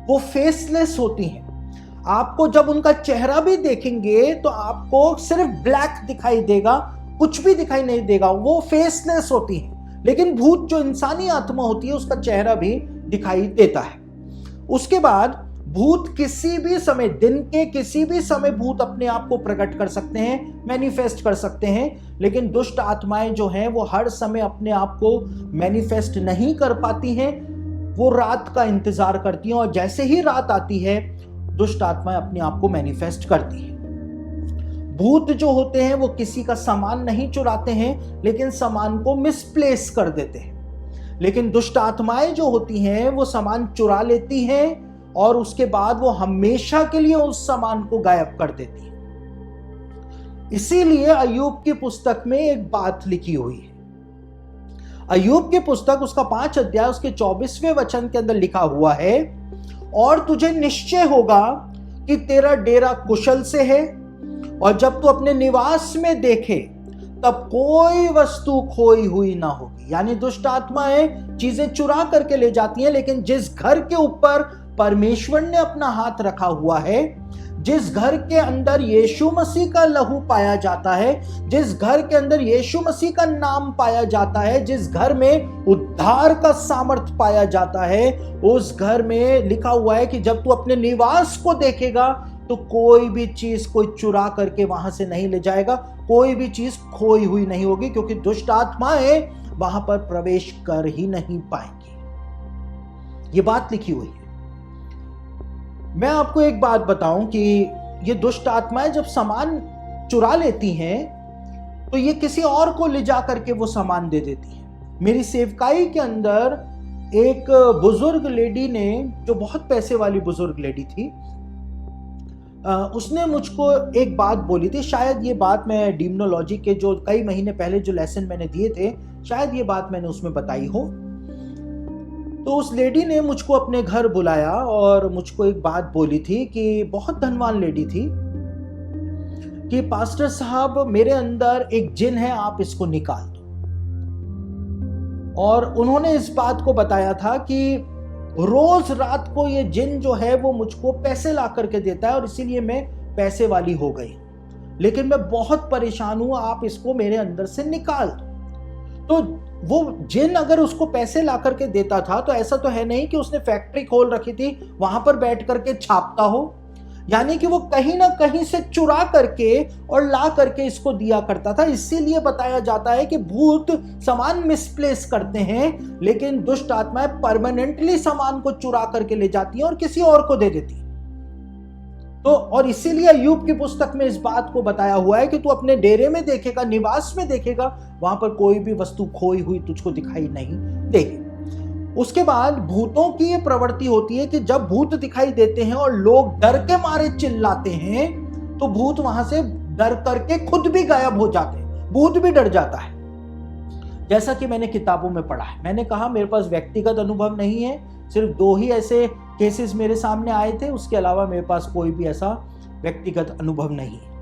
वो फेसलेस होती हैं। आपको जब उनका चेहरा भी देखेंगे तो आपको सिर्फ ब्लैक दिखाई देगा, कुछ भी दिखाई नहीं देगा, वो फेसलेस होती हैं। लेकिन भूत जो इंसानी आत्मा होती है उसका चेहरा भी दिखाई देता है। उसके बाद भूत किसी भी समय, दिन के किसी भी समय भूत अपने आप को प्रकट कर सकते हैं, मैनिफेस्ट कर सकते हैं। लेकिन दुष्ट आत्माएं जो हैं वो हर समय अपने आप को मैनिफेस्ट नहीं कर पाती हैं, वो रात का इंतजार करती हैं, और जैसे ही रात आती है दुष्ट आत्माएं अपने आप को मैनिफेस्ट करती हैं। भूत जो होते हैं वो किसी का सामान नहीं चुराते हैं, लेकिन सामान को मिसप्लेस कर देते हैं। लेकिन दुष्ट आत्माएं जो होती हैं वो सामान चुरा लेती हैं और उसके बाद वो हमेशा के लिए उस सामान को गायब कर देती हैं। इसीलिए अय्यूब की पुस्तक में एक बात लिखी हुई है। अय्यूब की पुस्तक उसका 5 अध्याय उसके 24वें वचन के अंदर लिखा हुआ है, और तुझे निश्चय होगा कि तेरा डेरा कुशल से है, और जब तू अपने निवास में देखे तब कोई वस्तु खोई हुई ना होगी। यानी दुष्ट आत्माएं चीजें चुरा करके ले जाती हैं, लेकिन जिस घर के ऊपर परमेश्वर ने अपना हाथ रखा हुआ है, जिस घर के अंदर यीशु मसीह का लहू पाया जाता है, जिस घर के अंदर यीशु मसीह का नाम पाया जाता है, जिस घर में उद्धार का सामर्थ्य पाया जाता है, उस घर में लिखा हुआ है कि जब तू अपने निवास को देखेगा तो कोई भी चीज कोई चुरा करके वहां से नहीं ले जाएगा, कोई भी चीज खोई हुई नहीं होगी, क्योंकि दुष्ट आत्माएं वहां पर प्रवेश कर ही नहीं पाएंगी। ये बात लिखी हुई है। मैं आपको एक बात बताऊं कि ये दुष्ट आत्माएं जब सामान चुरा लेती हैं तो ये किसी और को ले जा करके वो सामान दे देती हैं। मेरी सेवकाई के अंदर एक बुजुर्ग लेडी ने, जो बहुत पैसे वाली बुजुर्ग लेडी थी, उसने मुझको एक बात बोली थी। शायद ये बात मैं डीमनोलॉजी के जो कई महीने पहले जो लेसन मैंने दिए थे, शायद ये बात मैंने उसमें बताई हो। तो उस लेडी ने मुझको अपने घर बुलाया और मुझको एक बात बोली थी कि बहुत धनवान लेडी थी, कि पास्टर साहब मेरे अंदर एक जिन है, आप इसको निकाल दो। और उन्होंने इस बात को बताया था कि रोज रात को ये जिन जो है वो मुझको पैसे ला करके देता है, और इसीलिए मैं पैसे वाली हो गई, लेकिन मैं बहुत परेशान हूं, आप इसको मेरे अंदर से निकाल दो। तो वो जिन अगर उसको पैसे ला करके देता था तो ऐसा तो है नहीं कि उसने फैक्ट्री खोल रखी थी वहां पर बैठ करके छापता हो, यानी कि वो कहीं ना कहीं से चुरा करके और ला करके इसको दिया करता था। इसीलिए बताया जाता है कि भूत सामान मिसप्लेस करते हैं, लेकिन दुष्ट आत्माएं परमानेंटली सामान को चुरा करके ले जाती हैं और किसी और को दे देती हैं। तो और इसीलिए अय्यूब की पुस्तक में इस बात को बताया हुआ है कि तू अपने डेरे में देखेगा, निवास में देखेगा, वहां पर कोई भी वस्तु खोई हुई तुझको दिखाई नहीं देगी। उसके बाद भूतों की ये प्रवृत्ति होती है कि जब भूत दिखाई देते हैं और लोग डर के मारे चिल्लाते हैं, तो भूत वहां से डर करके खुद भी गायब हो जाते हैं, भूत भी डर जाता है। जैसा कि मैंने किताबों में पढ़ा है, मैंने कहा मेरे पास व्यक्तिगत अनुभव नहीं है, सिर्फ 2 ही ऐसे केसेस मेरे सामने आए थे, उसके अलावा मेरे पास कोई भी ऐसा व्यक्तिगत अनुभव नहीं है।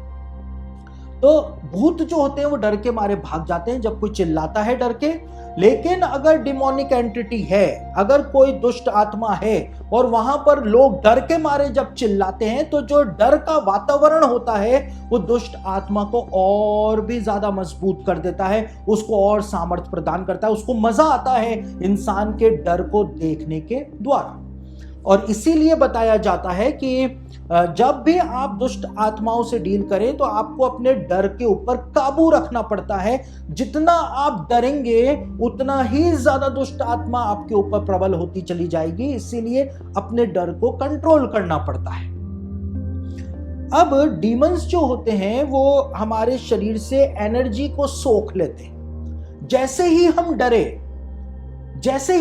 तो भूत जो होते हैं वो डर के मारे भाग जाते हैं जब कोई चिल्लाता है डर के। लेकिन अगर डिमोनिक एंटिटी है, अगर कोई दुष्ट आत्मा है और वहां पर लोग डर के मारे जब चिल्लाते हैं, तो जो डर का वातावरण होता है वो दुष्ट आत्मा को और भी ज्यादा मजबूत कर देता है, उसको और सामर्थ्य प्रदान करता है, उसको मजा आता है इंसान के डर को देखने के द्वारा। और इसीलिए बताया जाता है कि जब भी आप दुष्ट आत्माओं से डील करें तो आपको अपने डर के ऊपर काबू रखना पड़ता है। जितना आप डरेंगे उतना ही ज्यादा दुष्ट आत्मा आपके ऊपर प्रबल होती चली जाएगी, इसीलिए अपने डर को कंट्रोल करना पड़ता है। अब डीमंस जो होते हैं वो हमारे शरीर से एनर्जी को सोख लेते हैं। जैसे ही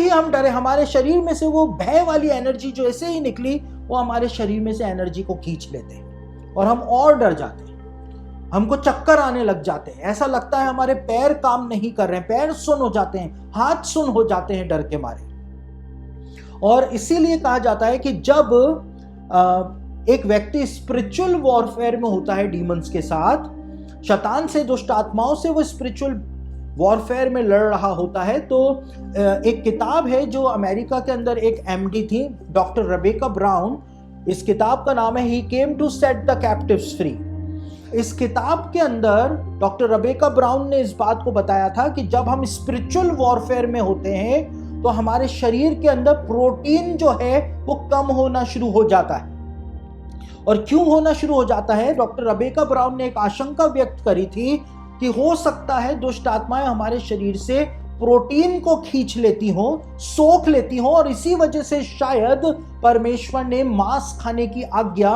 हम डरे हमारे शरीर में से वो भय वाली एनर्जी जो ऐसे ही निकली, वो हमारे शरीर में से एनर्जी को खींच लेते हैं और हम और डर जाते हैं, हमको चक्कर आने लग जाते हैं, ऐसा लगता है हमारे पैर काम नहीं कर रहे हैं, पैर सुन हो जाते हैं, हाथ सुन हो जाते हैं डर के मारे। और इसीलिए कहा जाता है कि जब एक व्यक्ति स्पिरिचुअल वॉरफेयर में होता है डीमंस के साथ, शैतान से, दुष्ट आत्माओं से वो स्पिरिचुअल वॉरफेयर में लड़ रहा होता है, तो एक किताब है जो अमेरिका के अंदर एक एमडी थी, डॉक्टर रेबेका ब्राउन। इस किताब का नाम है he came to set the captives free. इस किताब के अंदर डॉक्टर रेबेका ब्राउन ने इस बात को बताया था कि जब हम स्पिरिचुअल वॉरफेयर में होते हैं तो हमारे शरीर के अंदर प्रोटीन जो है वो कम होना शुरू हो जाता है। और क्यों होना शुरू हो जाता है? डॉक्टर रेबेका ब्राउन ने एक आशंका व्यक्त करी थी कि हो सकता है दुष्ट आत्माएं हमारे शरीर से प्रोटीन को खींच लेती हो, सोख लेती हो, और इसी वजह से शायद परमेश्वर ने मांस खाने की आज्ञा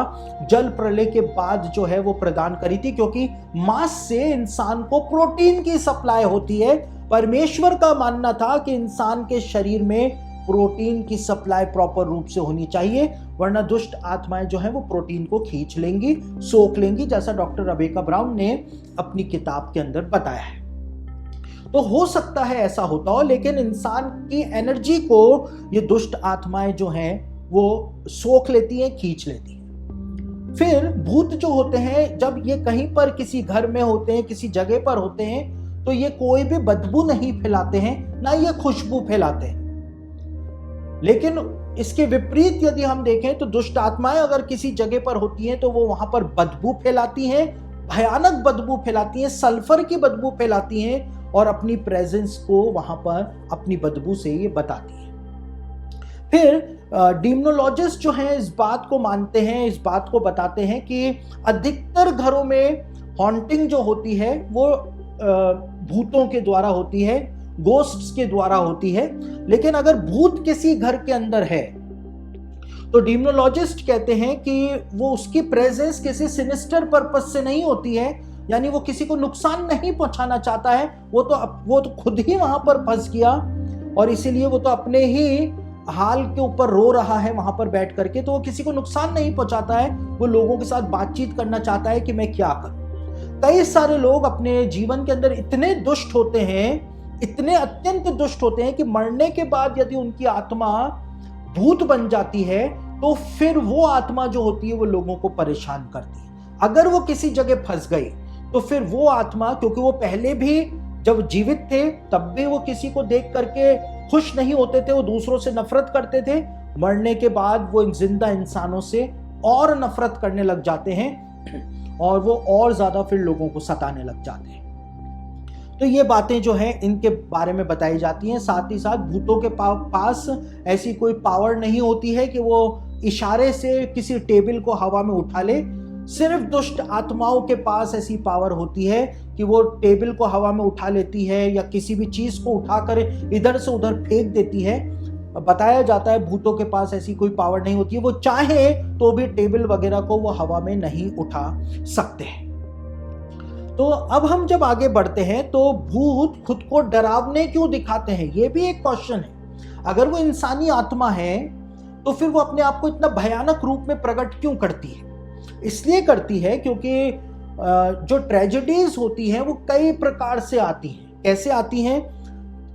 जल प्रलय के बाद जो है वो प्रदान करी थी, क्योंकि मांस से इंसान को प्रोटीन की सप्लाई होती है। परमेश्वर का मानना था कि इंसान के शरीर में प्रोटीन की सप्लाई प्रॉपर रूप से होनी चाहिए, वरना दुष्ट आत्माएं जो है वो प्रोटीन को खींच लेंगी, सोख लेंगी, जैसा डॉक्टर रेबेका ब्राउन ने अपनी किताब के अंदर बताया है। तो हो सकता है ऐसा होता हो, लेकिन इंसान की एनर्जी को ये दुष्ट आत्माएं जो हैं वो सोख लेती हैं, खींच लेती हैं। फिर भूत जो होते हैं, जब ये कहीं पर किसी घर में होते हैं, किसी जगह पर होते हैं, तो ये कोई भी बदबू नहीं फैलाते हैं, ना ये खुशबू फैलाते हैं। लेकिन इसके विपरीत यदि हम देखें तो दुष्ट आत्माएं अगर किसी जगह पर होती हैं तो वो वहां पर बदबू फैलाती हैं, भयानक बदबू फैलाती हैं, सल्फर की बदबू फैलाती हैं, और अपनी प्रेजेंस को वहां पर अपनी बदबू से ये बताती है। फिर डीमनोलॉजिस्ट जो हैं इस बात को मानते हैं, इस बात को बताते हैं कि अधिकतर घरों में हॉन्टिंग जो होती है वो भूतों के द्वारा होती है, गोस्ट्स के द्वारा होती है। लेकिन अगर भूत किसी घर के अंदर है तो डीमनोलॉजिस्ट कहते हैं कि वो उसकी प्रेजेंस किसी सिनिस्टर पर्पस से नहीं होती है, यानी वो किसी को नुकसान नहीं पहुंचाना चाहता है। वो तो खुद ही वहां पर फंस गया, और इसीलिए वो तो अपने ही हाल के ऊपर रो रहा है वहां पर बैठ करके, तो वो किसी को नुकसान नहीं पहुंचाता है। वो लोगों के साथ बातचीत करना चाहता है कि मैं क्या करूं। कई सारे लोग अपने जीवन के अंदर इतने दुष्ट होते हैं, इतने अत्यंत दुष्ट होते हैं कि मरने के बाद यदि उनकी आत्मा भूत बन जाती है तो फिर वो आत्मा जो होती है वो लोगों को परेशान करती है। अगर वो किसी जगह फंस गई तो फिर वो आत्मा, क्योंकि वो पहले भी जब जीवित थे तब भी वो किसी को देख करके खुश नहीं होते थे, वो दूसरों से नफरत करते थे, मरने के बाद वो जिंदा इंसानों से और नफरत करने लग जाते हैं और वो और ज्यादा फिर लोगों को सताने लग जाते हैं। तो ये बातें जो हैं इनके बारे में बताई जाती हैं। साथ ही साथ भूतों के पास ऐसी कोई पावर नहीं होती है कि वो इशारे से किसी टेबल को हवा में उठा ले। सिर्फ दुष्ट आत्माओं के पास ऐसी पावर होती है कि वो टेबल को हवा में उठा लेती है या किसी भी चीज को उठाकर इधर से उधर फेंक देती है। बताया जाता है भूतों के पास ऐसी कोई पावर नहीं होती है, वो चाहे तो भी टेबल वगैरह को वो हवा में नहीं उठा सकते हैं। तो अब हम जब आगे बढ़ते हैं तो भूत खुद को डरावने क्यों दिखाते हैं, ये भी एक क्वेश्चन है। अगर वो इंसानी आत्मा है तो फिर वो अपने आप को इतना भयानक रूप में प्रकट क्यों करती है? इसलिए करती है क्योंकि जो ट्रेजेडीज होती हैं वो कई प्रकार से आती हैं। कैसे आती हैं?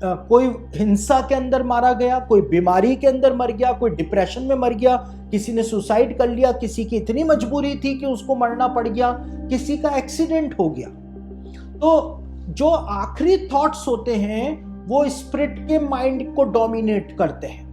कोई हिंसा के अंदर मारा गया, कोई बीमारी के अंदर मर गया, कोई डिप्रेशन में मर गया, किसी ने सुसाइड कर लिया, किसी की इतनी मजबूरी थी कि उसको मरना पड़ गया, किसी का एक्सीडेंट हो गया। तो जो आखिरी थॉट्स होते हैं वो स्पिरिट के माइंड को डोमिनेट करते हैं,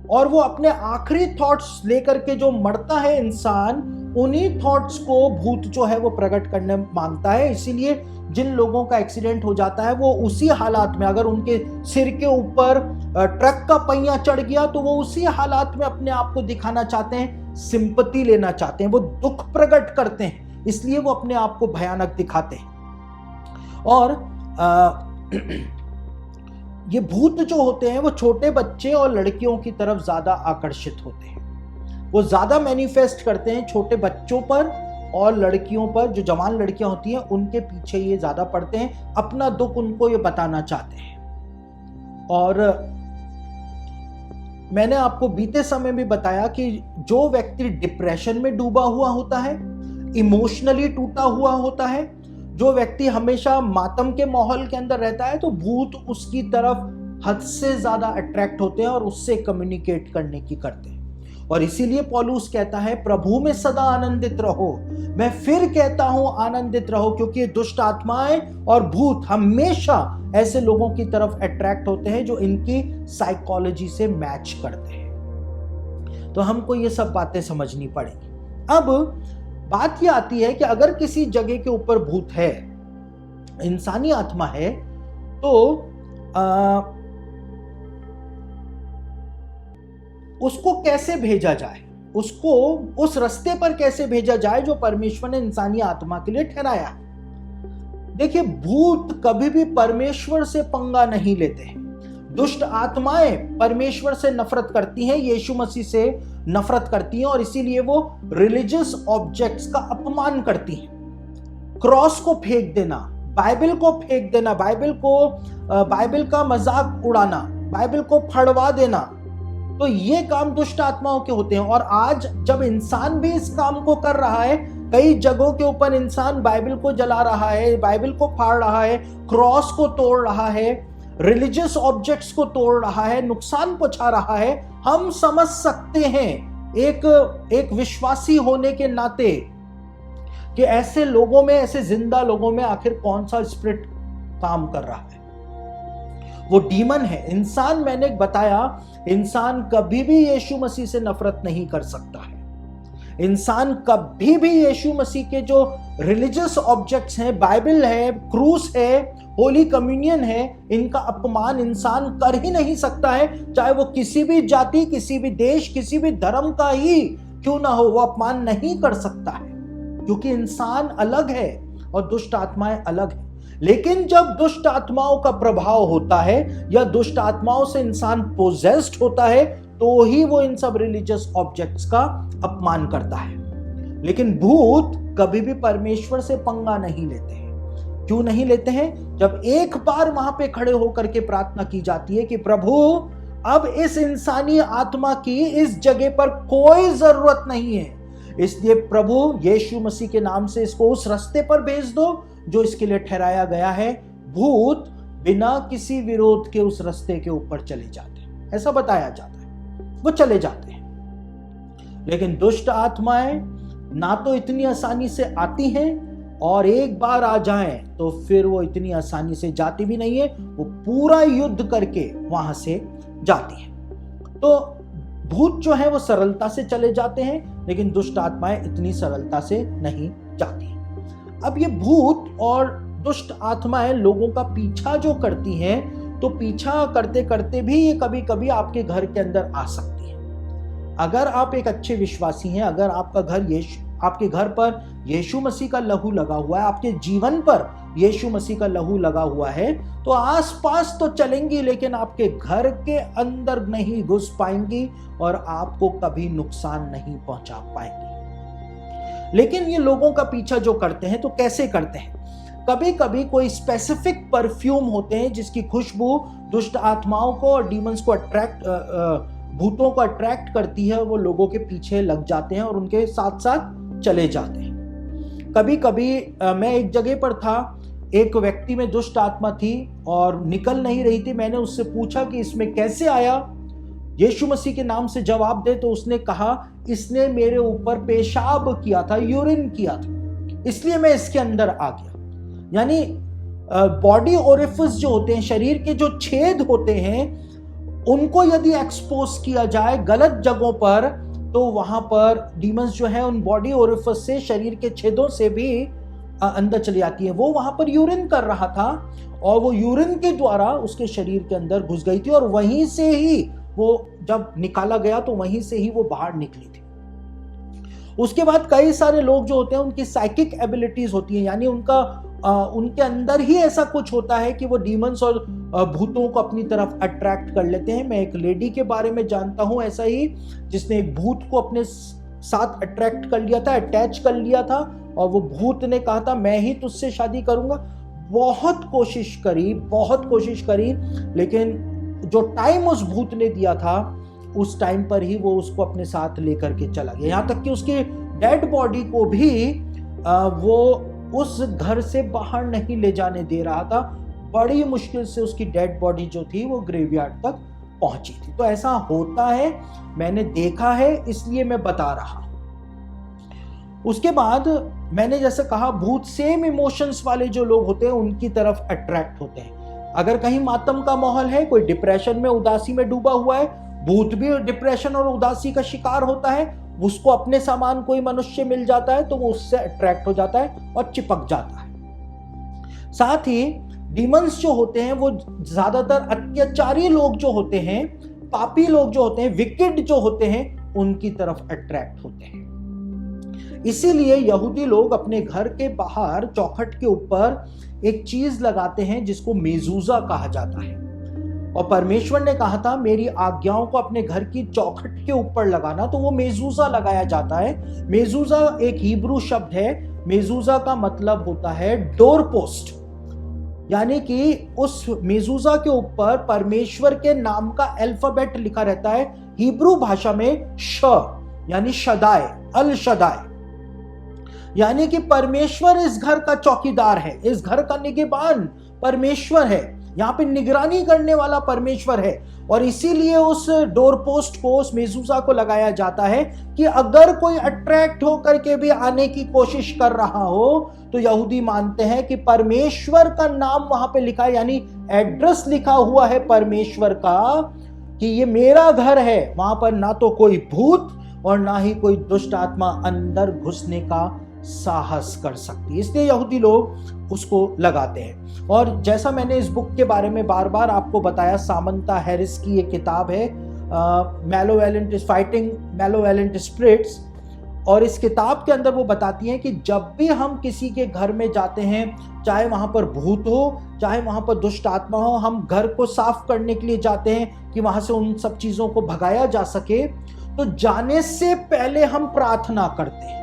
और वो अपने आखिरी थॉट्स लेकर के जो मरता है इंसान, उन्हीं थॉट्स को भूत जो है वो प्रकट करने मांगता है। इसीलिए जिन लोगों का एक्सीडेंट हो जाता है वो उसी हालात में, अगर उनके सिर के ऊपर ट्रक का पहिया चढ़ गया तो वो उसी हालात में अपने आप को दिखाना चाहते हैं, सिंपैथी लेना चाहते हैं, वो दुख प्रकट करते हैं, इसलिए वो अपने आप को भयानक दिखाते हैं। और ये भूत जो होते हैं वो छोटे बच्चे और लड़कियों की तरफ ज्यादा आकर्षित होते हैं। वो ज्यादा मैनिफेस्ट करते हैं छोटे बच्चों पर और लड़कियों पर। जो जवान लड़कियां होती हैं उनके पीछे ये ज्यादा पड़ते हैं, अपना दुख उनको ये बताना चाहते हैं। और मैंने आपको बीते समय में बताया कि जो व्यक्ति डिप्रेशन में डूबा हुआ होता है, इमोशनली टूटा हुआ होता है, जो व्यक्ति हमेशा मातम के माहौल के अंदर रहता है, तो भूत उसकी तरफ हद से ज्यादा अट्रैक्ट होते हैं और उससे कम्युनिकेट करने की करते हैं। और इसीलिए पौलुस कहता है प्रभु में सदा आनंदित रहो। मैं फिर कहता हूं आनंदित रहो, क्योंकि दुष्ट आत्माएं और भूत हमेशा ऐसे लोगों की तरफ अट्रैक्ट होते हैं जो इनकी साइकोलॉजी से मैच करते हैं। तो हमको ये सब बातें समझनी पड़ेगी। अब बात ये आती है कि अगर किसी जगह के ऊपर भूत है, इंसानी आत्मा है, तो उसको कैसे भेजा जाए, उसको उस रास्ते पर कैसे भेजा जाए जो परमेश्वर ने इंसानी आत्मा के लिए ठहराया है। देखिए, भूत कभी भी परमेश्वर से पंगा नहीं लेते हैं। दुष्ट आत्माएं परमेश्वर से नफरत करती हैं, यीशु मसीह से नफरत करती हैं, और इसीलिए वो रिलीजियस ऑब्जेक्ट्स का अपमान करती हैं। क्रॉस को फेंक देना, बाइबल को फेंक देना, बाइबल का मजाक उड़ाना, बाइबल को फड़वा देना, तो ये काम दुष्ट आत्माओं के होते हैं। और आज जब इंसान भी इस काम को कर रहा है, कई जगहों के ऊपर इंसान बाइबल को जला रहा है, बाइबल को फाड़ रहा है, क्रॉस को तोड़ रहा है, रिलीजियस ऑब्जेक्ट्स को तोड़ रहा है, नुकसान पहुंचा रहा है, हम समझ सकते हैं एक विश्वासी होने के नाते कि ऐसे लोगों में, ऐसे जिंदा लोगों में आखिर कौन सा स्पिरिट काम कर रहा है। वो डीमन है। इंसान, मैंने बताया, इंसान कभी भी यीशु मसीह से नफरत नहीं कर सकता है। इंसान कभी भी यीशु मसीह के जो रिलीजियस ऑब्जेक्ट्स हैं, बाइबल है, क्रूस है, होली कम्युनियन है, इनका अपमान इंसान कर ही नहीं सकता है। चाहे वो किसी भी जाति, किसी भी देश, किसी भी धर्म का ही क्यों ना हो, वो अपमान नहीं कर सकता है, क्योंकि इंसान अलग है और दुष्ट आत्माएं अलग है। लेकिन जब दुष्ट आत्माओं का प्रभाव होता है या दुष्ट आत्माओं से इंसान पोजेस्ड होता है, तो ही वो इन सब रिलीजियस ऑब्जेक्ट्स का अपमान करता है। लेकिन भूत कभी भी परमेश्वर से पंगा नहीं लेते हैं। क्यों नहीं लेते हैं? जब एक बार वहां पे खड़े होकर के प्रार्थना की जाती है कि प्रभु, अब इस इंसानी आत्मा की इस जगह पर कोई जरूरत नहीं है, इसलिए प्रभु यीशु मसीह के नाम से इसको उस रास्ते पर भेज दो जो इसके लिए ठहराया गया है। भूत बिना किसी विरोध के उस रास्ते के ऊपर चले जाते हैं, ऐसा बताया जाता है, वो चले जाते हैं। लेकिन दुष्ट आत्माएं ना तो इतनी आसानी से आती हैं, और एक बार आ जाएं तो फिर वो इतनी आसानी से जाती भी नहीं है, वो पूरा युद्ध करके वहां से जाती है। तो भूत जो है वो सरलता से चले जाते हैं, लेकिन दुष्ट आत्माएं इतनी सरलता से नहीं जाती। अब ये भूत और दुष्ट आत्माएं लोगों का पीछा जो करती हैं, तो पीछा करते करते भी ये कभी कभी आपके घर के अंदर आ सकती है। अगर आप एक अच्छे विश्वासी हैं, अगर आपके घर पर यीशु मसीह का लहू लगा हुआ है, आपके जीवन पर यीशु मसीह का लहू लगा हुआ है, तो आसपास तो चलेंगी, लेकिन आपके घर के अंदर नहीं घुस पाएंगी और आपको कभी नुकसान नहीं पहुंचा पाएंगी। लेकिन ये लोगों का पीछा जो करते हैं, तो कैसे करते हैं? कभी कभी कोई स्पेसिफिक परफ्यूम होते हैं जिसकी खुशबू दुष्ट आत्माओं को और डीमंस को भूतों को अट्रैक्ट करती है। वो लोगों के पीछे लग जाते हैं और उनके साथ साथ चले जाते हैं। कभी कभी मैं एक जगह पर था, एक व्यक्ति में दुष्ट आत्मा थी और निकल नहीं रही थी। मैंने उससे पूछा कि इसमें कैसे आया, यीशु मसीह के नाम से जवाब दे। तो उसने कहा, इसने मेरे ऊपर पेशाब किया था, यूरिन किया था, इसलिए मैं इसके अंदर आ गया। यानी बॉडी ओरिफिस जो होते हैं, शरीर के जो छेद होते हैं, उनको यदि एक्सपोज किया जाए गलत जगहों पर, तो वहां पर डीमंस जो है उन बॉडी ओरिफिस से, शरीर के छेदों से भी अंदर चली आती है। वो वहां पर यूरिन कर रहा था और वो यूरिन के द्वारा उसके शरीर के अंदर घुस गई थी, और वहीं से ही वो जब निकाला गया तो वहीं से ही वो बाहर निकली थी। उसके बाद कई सारे लोग जो होते हैं, उनकी साइकिक एबिलिटीज होती हैं, यानी उनके अंदर ही ऐसा कुछ होता है कि वो डीमंस और भूतों को अपनी तरफ अट्रैक्ट कर लेते हैं। मैं एक लेडी के बारे में जानता हूं ऐसा ही, जिसने एक भूत को अपने साथ अट्रैक्ट कर लिया था, अटैच कर लिया था, और वो भूत ने कहा था मैं ही तुझसे शादी करूंगा। बहुत कोशिश करी, लेकिन जो टाइम उस भूत ने दिया था, उस टाइम पर ही वो उसको अपने साथ लेकर के चला गया। यहां तक कि उसकी डेड बॉडी को भी वो उस घर से बाहर नहीं ले जाने दे रहा था। बड़ी मुश्किल से उसकी डेड बॉडी जो थी वो ग्रेवयार्ड तक पहुंची थी। तो ऐसा होता है, मैंने देखा है, इसलिए मैं बता रहा हूं। उसके बाद मैंने जैसे कहा, भूत सेम इमोशंस वाले जो लोग होते हैं उनकी तरफ अट्रैक्ट होते हैं। अगर कहीं मातम का माहौल है, कोई डिप्रेशन में, उदासी में डूबा हुआ है, भूत भी डिप्रेशन और उदासी का शिकार होता है। उसको अपने समान कोई मनुष्य मिल जाता है तो वो उससे अट्रैक्ट हो जाता है और चिपक जाता है। साथ ही डीमंस जो होते हैं, वो ज्यादातर अत्याचारी लोग जो होते हैं, पापी लोग जो होते हैं, विकेड जो होते हैं, उनकी तरफ अट्रैक्ट होते हैं। इसीलिए यहूदी लोग अपने घर के बाहर चौखट के ऊपर एक चीज लगाते हैं जिसको मेजूजा कहा जाता है। और परमेश्वर ने कहा था मेरी आज्ञाओं को अपने घर की चौखट के ऊपर लगाना, तो वो मेजूजा लगाया जाता है। मेजूजा एक हिब्रू शब्द है। मेजूजा का मतलब होता है डोर पोस्ट। यानी कि उस मेजुजा के ऊपर परमेश्वर के नाम का अल्फाबेट लिखा रहता है, हिब्रू भाषा में श, यानी शदाय, अल शदाय, यानी कि परमेश्वर इस घर का चौकीदार है, इस घर का निगहबान परमेश्वर है, यहाँ पे निगरानी करने वाला परमेश्वर है। और इसीलिए उस डोर पोस्ट को, उस मेजुजा को लगाया जाता है कि अगर कोई अट्रैक्ट होकर के भी आने की कोशिश कर रहा हो तो यहूदी मानते हैं कि परमेश्वर का नाम वहां पे लिखा है, यानी एड्रेस लिखा हुआ है परमेश्वर का, कि ये मेरा घर है। वहां पर ना तो कोई भूत और ना ही कोई दुष्ट आत्मा अंदर घुसने का साहस कर सकती है, इसलिए यहूदी लोग उसको लगाते हैं। और जैसा मैंने इस बुक के बारे में बार बार आपको बताया, सामंता हैरिस की ये किताब है, मैलोवेलेंट फाइटिंग मैलोवेलेंट स्पिरिट्स, और इस किताब के अंदर वो बताती हैं कि जब भी हम किसी के घर में जाते हैं, चाहे वहां पर भूत हो, चाहे वहां पर दुष्ट आत्मा हो, हम घर को साफ करने के लिए जाते हैं कि वहां से उन सब चीजों को भगाया जा सके, तो जाने से पहले हम प्रार्थना करते हैं।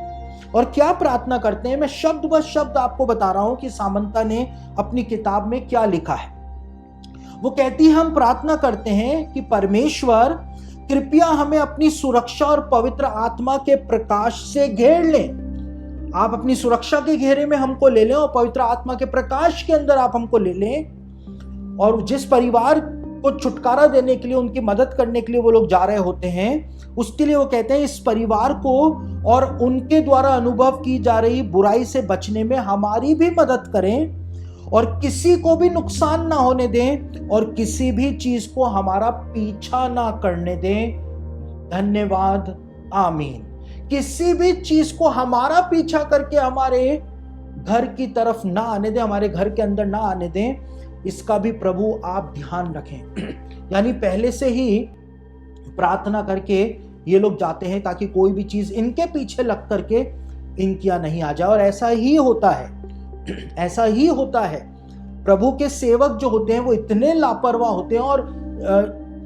और क्या प्रार्थना करते हैं, मैं शब्द ब शब्द आपको बता रहा हूं कि सामंता ने अपनी किताब में क्या लिखा है। वो कहती है, हम प्रार्थना करते हैं कि परमेश्वर कृपया हमें अपनी सुरक्षा और पवित्र आत्मा के प्रकाश से घेर लें। आप अपनी सुरक्षा के घेरे में हमको ले लें और पवित्र आत्मा के प्रकाश के अंदर आप हमको ले लें। और जिस परिवार को छुटकारा देने के लिए, उनकी मदद करने के लिए वो लोग जा रहे होते हैं, उसके लिए वो कहते हैं इस परिवार को और उनके द्वारा अनुभव की जा रही बुराई से बचने में हमारी भी मदद करें और किसी को भी नुकसान ना होने दें और किसी भी चीज को हमारा पीछा ना करने दें। धन्यवाद, आमीन। किसी भी चीज को हमारा पीछा करके हमारे घर की तरफ ना आने दें, हमारे घर के अंदर ना आने दें, इसका भी प्रभु आप ध्यान रखें। यानी पहले से ही प्रार्थना करके ये लोग जाते हैं ताकि कोई भी चीज इनके पीछे लग करके इनकी नहीं आ जाए। और ऐसा ही होता है, ऐसा ही होता है। प्रभु के सेवक जो होते हैं वो इतने लापरवाह होते हैं और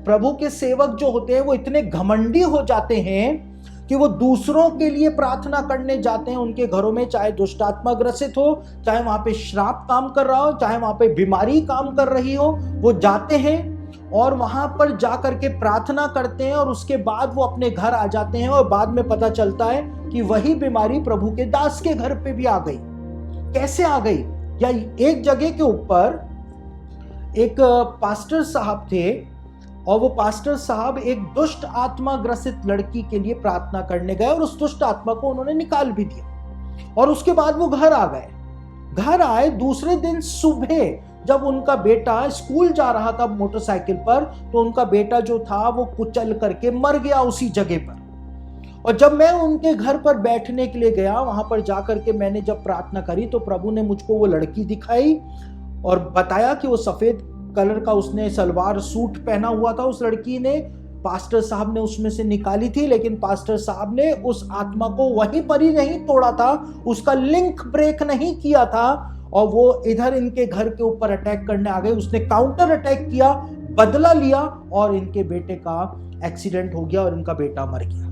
प्रभु के सेवक जो होते हैं वो इतने घमंडी हो जाते हैं कि वो दूसरों के लिए प्रार्थना करने जाते हैं उनके घरों में, चाहे दुष्ट आत्मा ग्रसित हो, चाहे वहां पे श्राप काम कर रहा हो, चाहे वहां पे बीमारी काम कर रही हो, वो जाते हैं और वहां पर जाकर के प्रार्थना करते हैं और उसके बाद वो अपने घर आ जाते हैं और बाद में पता चलता है कि वही बीमारी प्रभु के दास के घर पे भी आ गई। कैसे आ गई? या एक जगह के ऊपर एक पास्टर साहब थे और वो पास्टर साहब एक दुष्ट आत्मा ग्रसित लड़की के लिए प्रार्थना करने गए और उस दुष्ट आत्मा को उन्होंने निकाल भी दिया। और उसके बाद वो घर आ गए। घर आए, दूसरे दिन सुबह जब उनका बेटा स्कूल जा रहा था मोटरसाइकिल पर, तो उनका बेटा जो था वो कुचल करके मर गया उसी जगह पर। और जब मैं उनके घर पर बैठने के लिए गया, वहां पर जाकर के मैंने जब प्रार्थना करी तो प्रभु ने मुझको वो लड़की दिखाई और बताया कि वो सफेद कलर का उसने सलवार सूट पहना हुआ था। उस लड़की ने, पास्टर साहब ने उसमें से निकाली थी, लेकिन पास्टर साहब ने उस आत्मा को वहीं पर ही नहीं तोड़ा था, उसका लिंक ब्रेक नहीं किया था और वो इधर इनके घर के ऊपर अटैक करने आ गए। उसने काउंटर अटैक किया, बदला लिया और इनके बेटे का एक्सीडेंट हो गया और इनका बेटा मर गया।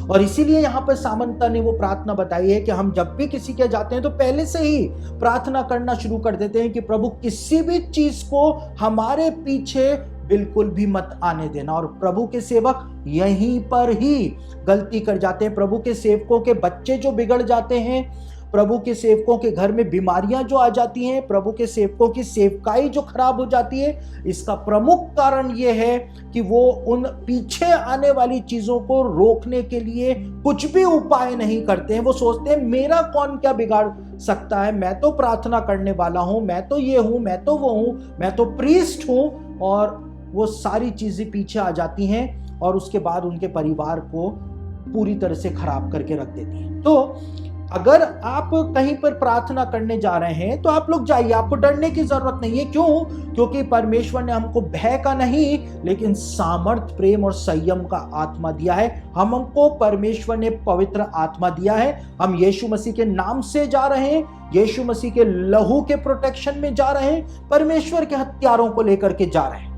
और इसीलिए यहाँ पर सामंता ने वो प्रार्थना बताई है कि हम जब भी किसी के जाते हैं तो पहले से ही प्रार्थना करना शुरू कर देते हैं कि प्रभु किसी भी चीज को हमारे पीछे बिल्कुल भी मत आने देना। और प्रभु के सेवक यहीं पर ही गलती कर जाते हैं। प्रभु के सेवकों के बच्चे जो बिगड़ जाते हैं, प्रभु के सेवकों के घर में बीमारियां जो आ जाती हैं, प्रभु के सेवकों की सेवकाई जो खराब हो जाती है, इसका प्रमुख कारण यह है कि वो उन पीछे आने वाली चीजों को रोकने के लिए कुछ भी उपाय नहीं करते हैं। वो सोचते हैं मेरा कौन क्या बिगाड़ सकता है, मैं तो प्रार्थना करने वाला हूं, मैं तो ये हूं, मैं तो वो हूं, मैं तो प्रीस्ट हूं। और वो सारी चीजें पीछे आ जाती हैं और उसके बाद उनके परिवार को पूरी तरह से खराब करके रख देती हैं। तो अगर आप कहीं पर प्रार्थना करने जा रहे हैं तो आप लोग जाइए, आपको डरने की जरूरत नहीं है। क्यों? क्योंकि परमेश्वर ने हमको भय का नहीं लेकिन सामर्थ, प्रेम और संयम का आत्मा दिया है। हमको परमेश्वर ने पवित्र आत्मा दिया है। हम यीशु मसीह के नाम से जा रहे हैं, यीशु मसीह के लहू के प्रोटेक्शन में जा रहे हैं, परमेश्वर के हथियारों को लेकर के जा रहे हैं।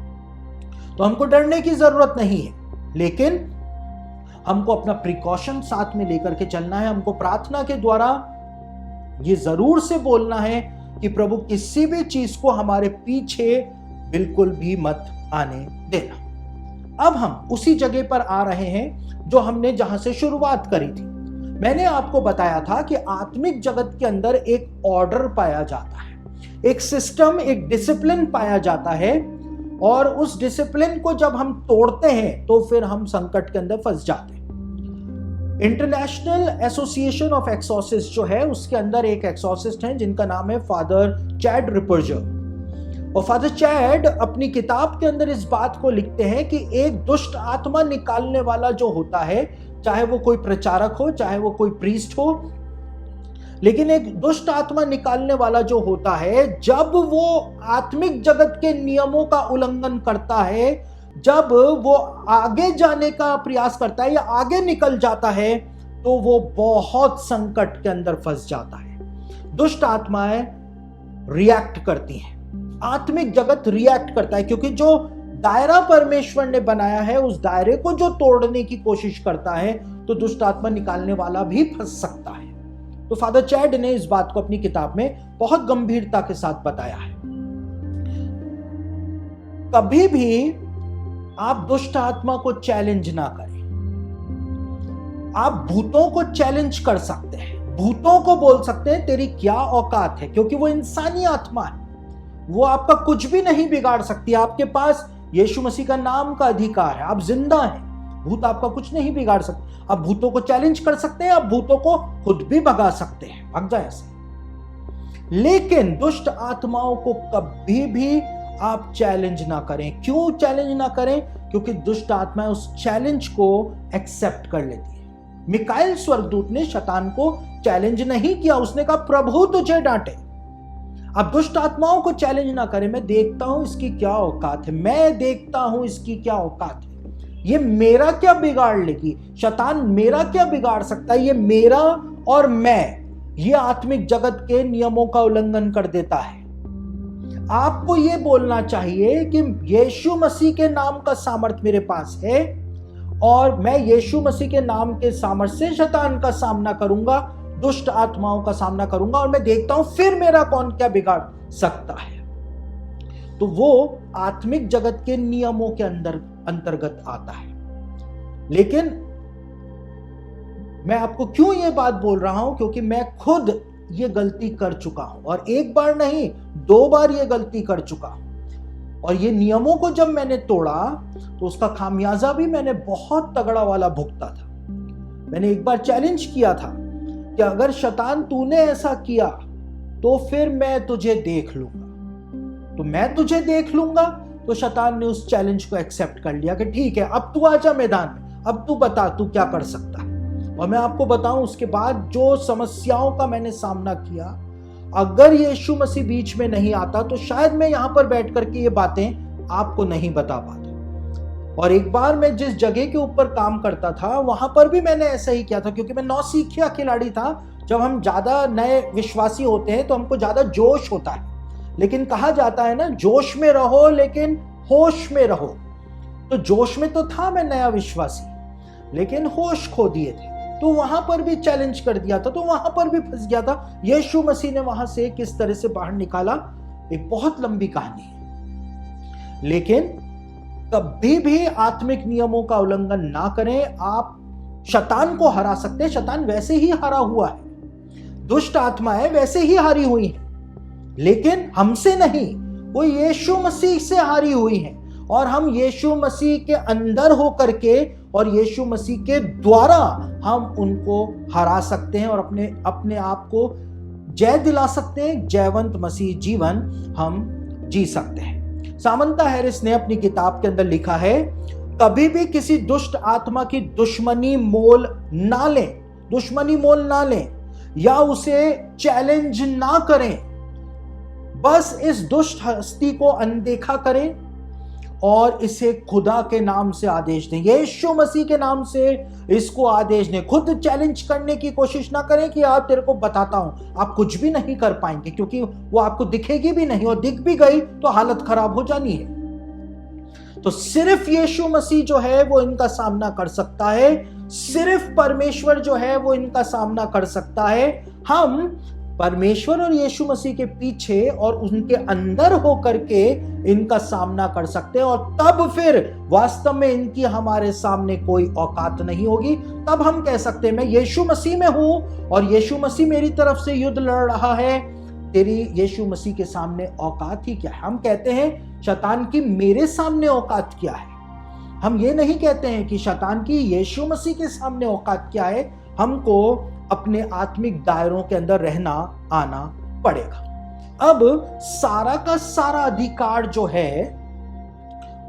तो हमको डरने की जरूरत नहीं है, लेकिन हमको अपना प्रिकॉशन साथ में लेकर के चलना है। हमको प्रार्थना के द्वारा ये जरूर से बोलना है कि प्रभु किसी भी चीज को हमारे पीछे बिल्कुल भी मत आने देना। अब हम उसी जगह पर आ रहे हैं जो हमने जहां से शुरुआत करी थी। मैंने आपको बताया था कि आत्मिक जगत के अंदर एक ऑर्डर पाया जाता है, एक सिस्टम, एक डिसिप्लिन पाया जाता है, और उस डिसिप्लिन को जब हम तोड़ते हैं तो फिर हम संकट के अंदर फंस जाते हैं। इंटरनेशनल एसोसिएशन ऑफ एक्सॉर्सिस्ट जो है, उसके अंदर एक एक्सॉर्सिस्ट हैं जिनका नाम है फादर चैड रिपर्जर। और फादर चैड अपनी किताब के अंदर इस बात को लिखते हैं कि एक दुष्ट आत्मा निकालने वाला जो होता है, चाहे वो कोई प्रचारक हो, चाहे वो कोई प्रीस्ट हो, लेकिन एक दुष्ट आत्मा निकालने वाला जो होता है, जब वो आत्मिक जगत के नियमों का उल्लंघन करता है, जब वो आगे जाने का प्रयास करता है या आगे निकल जाता है, तो वो बहुत संकट के अंदर फंस जाता है। दुष्ट आत्माएं रिएक्ट करती हैं, आत्मिक जगत रिएक्ट करता है, क्योंकि जो दायरा परमेश्वर ने बनाया है, उस दायरे को जो तोड़ने की कोशिश करता है, तो दुष्ट आत्मा निकालने वाला भी फंस सकता है। तो फादर चैड ने इस बात को अपनी किताब में बहुत गंभीरता के साथ बताया है। कभी भी आप दुष्ट आत्मा को चैलेंज ना करें। आप भूतों को चैलेंज कर सकते हैं, भूतों को बोल सकते हैं तेरी क्या औकात है, क्योंकि वो इंसानी आत्मा है, वो आपका कुछ भी नहीं बिगाड़ सकती। आपके पास यीशु मसीह का नाम का अधिकार है, आप जिंदा हैं, भूत आपका कुछ नहीं बिगाड़ सकते। आप भूतों को चैलेंज कर सकते हैं, आप भूतों को खुद भी भगा सकते हैं, भग जाए ऐसे। लेकिन दुष्ट आत्माओं को कभी भी आप चैलेंज ना करें। क्यों चैलेंज ना करें? क्योंकि दुष्ट आत्माएं उस चैलेंज को एक्सेप्ट कर लेती है। मिकाएल स्वर्गदूत ने शैतान को चैलेंज नहीं किया, उसने कहा प्रभु तुझे डांटे। आप दुष्ट आत्माओं को चैलेंज ना करें। मैं देखता हूं इसकी क्या औकात है, मैं देखता हूं इसकी क्या औकात है, ये मेरा क्या बिगाड़ लेगी, शैतान मेरा क्या बिगाड़ सकता है, ये मेरा और मैं, ये आत्मिक जगत के नियमों का उल्लंघन कर देता है। आपको ये बोलना चाहिए कि यीशु मसीह के नाम का सामर्थ मेरे पास है, और मैं यीशु मसीह के नाम के सामर्थ से शैतान का सामना करूंगा, दुष्ट आत्माओं का सामना करूंगा, और मैं देखता हूं फिर मेरा कौन क्या बिगाड़ सकता है। तो वो आत्मिक जगत के नियमों के अंतर्गत आता है। लेकिन मैं आपको क्यों ये बात बोल रहा हूं? क्योंकि मैं खुद ये गलती कर चुका हूं, और एक बार नहीं 2 बार ये गलती कर चुका हूं। और ये नियमों को जब मैंने तोड़ा तो उसका खामियाजा भी मैंने बहुत तगड़ा वाला भुगता था। मैंने एक बार चैलेंज किया था कि अगर शैतान तूने ऐसा किया तो फिर मैं तुझे देख लूंगा, तो मैं तुझे देख लूंगा। तो शैतान ने उस चैलेंज को एक्सेप्ट कर लिया कि ठीक है, अब तू आजा मैदान में, अब तू बता तू क्या कर सकता है। और मैं आपको बताऊं, उसके बाद जो समस्याओं का मैंने सामना किया, अगर यीशु मसीह बीच में नहीं आता तो शायद मैं यहां पर बैठ करके ये बातें आपको नहीं बता पाता। और एक बार मैं जिस जगह के ऊपर काम करता था, वहां पर भी मैंने ऐसा ही किया था, क्योंकि मैं नौसिखिया खिलाड़ी था। जब हम ज्यादा नए विश्वासी होते हैं तो हमको ज्यादा जोश होता है, लेकिन कहा जाता है ना, जोश में रहो लेकिन होश में रहो। तो जोश में तो था मैं नया विश्वासी, लेकिन होश खो दिए थे। तो वहां पर भी चैलेंज कर दिया था, तो वहां पर भी फंस गया था। यीशु मसीह ने वहां से किस तरह से बाहर निकाला, एक बहुत लंबी कहानी है। लेकिन कभी भी आत्मिक नियमों का उल्लंघन ना करें। आप शैतान को हरा सकते हैं, शैतान वैसे ही हारा हुआ है, दुष्ट आत्माएं वैसे ही हारी हुई हैं, लेकिन हमसे नहीं, वो यीशु मसीह से हारी हुई हैं। और हम यीशु मसीह के अंदर होकर के और यीशु मसीह के द्वारा हम उनको हरा सकते हैं और अपने आप को जय दिला सकते हैं। जयवंत मसीह जीवन हम जी सकते हैं। सामंता हैरिस ने अपनी किताब के अंदर लिखा है, कभी भी किसी दुष्ट आत्मा की दुश्मनी मोल ना लें या उसे चैलेंज ना करें। बस इस दुष्ट हस्ती को अनदेखा करें और इसे खुदा के नाम से आदेश दें, यीशु मसीह के नाम से इसको आदेश दें। खुद चैलेंज करने की कोशिश ना करें कि यार तेरे को बताता हूं, आप कुछ भी नहीं कर पाएंगे, क्योंकि वो आपको दिखेगी भी नहीं, और दिख भी गई तो हालत खराब हो जानी है। तो सिर्फ यीशु मसीह जो है वो इनका सामना कर सकता है, सिर्फ परमेश्वर जो है वो इनका सामना कर सकता है। हम परमेश्वर और यीशु मसीह के पीछे और उनके अंदर होकर के इनका सामना कर सकते हैं, और तब फिर वास्तव में इनकी हमारे सामने कोई औकात नहीं होगी। तब हम कह सकते हैं मैं यीशु मसीह में हूं और यीशु मसीह मेरी तरफ से युद्ध लड़ रहा है, तेरी यीशु मसीह के सामने औकात ही क्या है। हम कहते हैं शैतान की मेरे सामने औकात क्या है। हम ये नहीं कहते हैं कि शैतान की यीशु मसीह के सामने औकात क्या है। हमको अपने आत्मिक दायरों के अंदर रहना आना पड़ेगा। अब सारा का सारा अधिकार जो है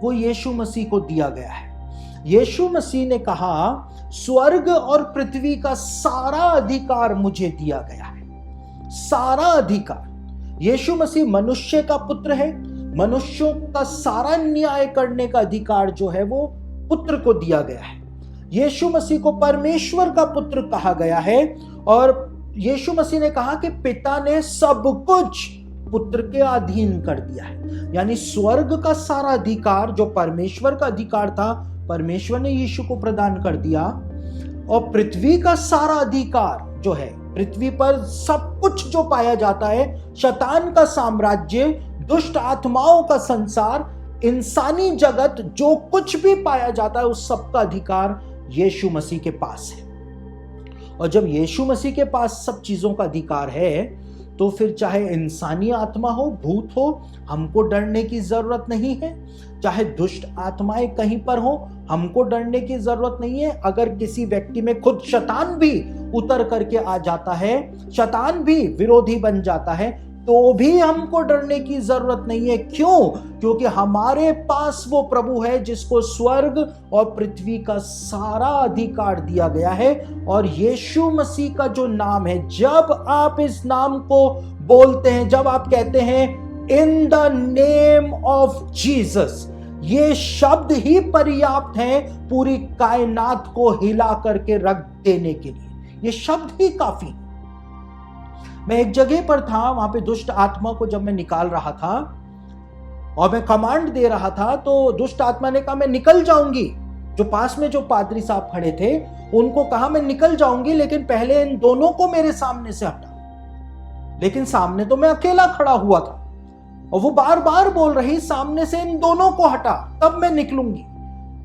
वो यीशु मसीह को दिया गया है। यीशु मसीह ने कहा स्वर्ग और पृथ्वी का सारा अधिकार मुझे दिया गया है, सारा अधिकार। यीशु मसीह मनुष्य का पुत्र है, मनुष्यों का सारा न्याय करने का अधिकार जो है वो पुत्र को दिया गया है। यीशु मसीह को परमेश्वर का पुत्र कहा गया है, और यीशु मसीह ने कहा कि पिता ने सब कुछ पुत्र के अधीन कर दिया है। यानी स्वर्ग का सारा अधिकार जो परमेश्वर का अधिकार था, परमेश्वर ने यीशु को प्रदान कर दिया, और पृथ्वी का सारा अधिकार जो है, पृथ्वी पर सब कुछ जो पाया जाता है, शैतान का साम्राज्य, दुष्ट आत्माओं का संसार, इंसानी जगत, जो कुछ भी पाया जाता है उस सब का अधिकार यीशु मसीह के पास है। और जब यीशु मसीह के पास सब चीजों का अधिकार है, तो फिर चाहे इंसानी आत्मा हो, भूत हो, हमको डरने की जरूरत नहीं है। चाहे दुष्ट आत्माएं कहीं पर हो, हमको डरने की जरूरत नहीं है। अगर किसी व्यक्ति में खुद शैतान भी उतर करके आ जाता है, शैतान भी विरोधी बन जाता है, तो भी हमको डरने की जरूरत नहीं है। क्यों? क्योंकि हमारे पास वो प्रभु है जिसको स्वर्ग और पृथ्वी का सारा अधिकार दिया गया है। और यीशु मसीह का जो नाम है, जब आप इस नाम को बोलते हैं, जब आप कहते हैं in the name of Jesus, ये शब्द ही पर्याप्त है पूरी कायनात को हिला करके रख देने के लिए। ये शब्द ही काफी। मैं एक जगह पर था, वहां पे दुष्ट आत्मा को जब मैं निकाल रहा था और मैं कमांड दे रहा था, तो दुष्ट आत्मा ने कहा मैं निकल जाऊंगी। जो पास में जो पादरी साहब खड़े थे उनको कहा मैं निकल जाऊंगी, लेकिन पहले इन दोनों को मेरे सामने से हटा। लेकिन सामने तो मैं अकेला खड़ा हुआ था और वो बार बार बोल रही सामने से इन दोनों को हटा, तब मैं निकलूंगी।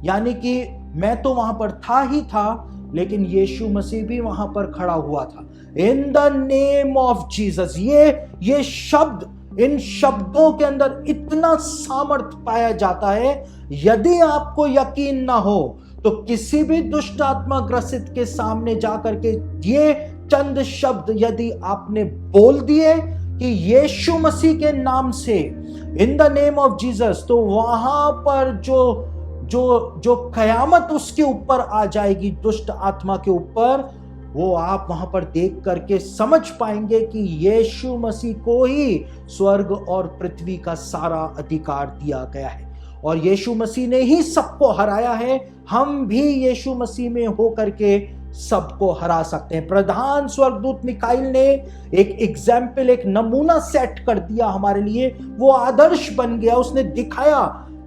यानी कि मैं तो वहां पर था ही था, लेकिन यीशु मसीह भी वहां पर खड़ा हुआ था। In the name of Jesus, ये शब्द, इन शब्दों के अंदर इतना सामर्थ पाया जाता है। यदि आपको यकीन ना हो तो किसी भी दुष्ट आत्मा ग्रसित के सामने जाकर के ये चंद शब्द यदि आपने बोल दिए कि यीशु मसीह के नाम से, in the name of Jesus, तो वहां पर जो कयामत उसके ऊपर आ जाएगी, दुष्ट आत्मा के ऊपर, वो आप वहां पर देख करके समझ पाएंगे कि यीशु मसीह को ही स्वर्ग और पृथ्वी का सारा अधिकार दिया गया है, और यीशु मसीह ने ही सबको हराया है। हम भी यीशु मसीह में होकर के सबको हरा सकते हैं। प्रधान स्वर्गदूत मिकाइल ने एक एग्जाम्पल, एक नमूना सेट कर दिया हमारे लिए। वो आदर्श बन गया, उसने दिखाया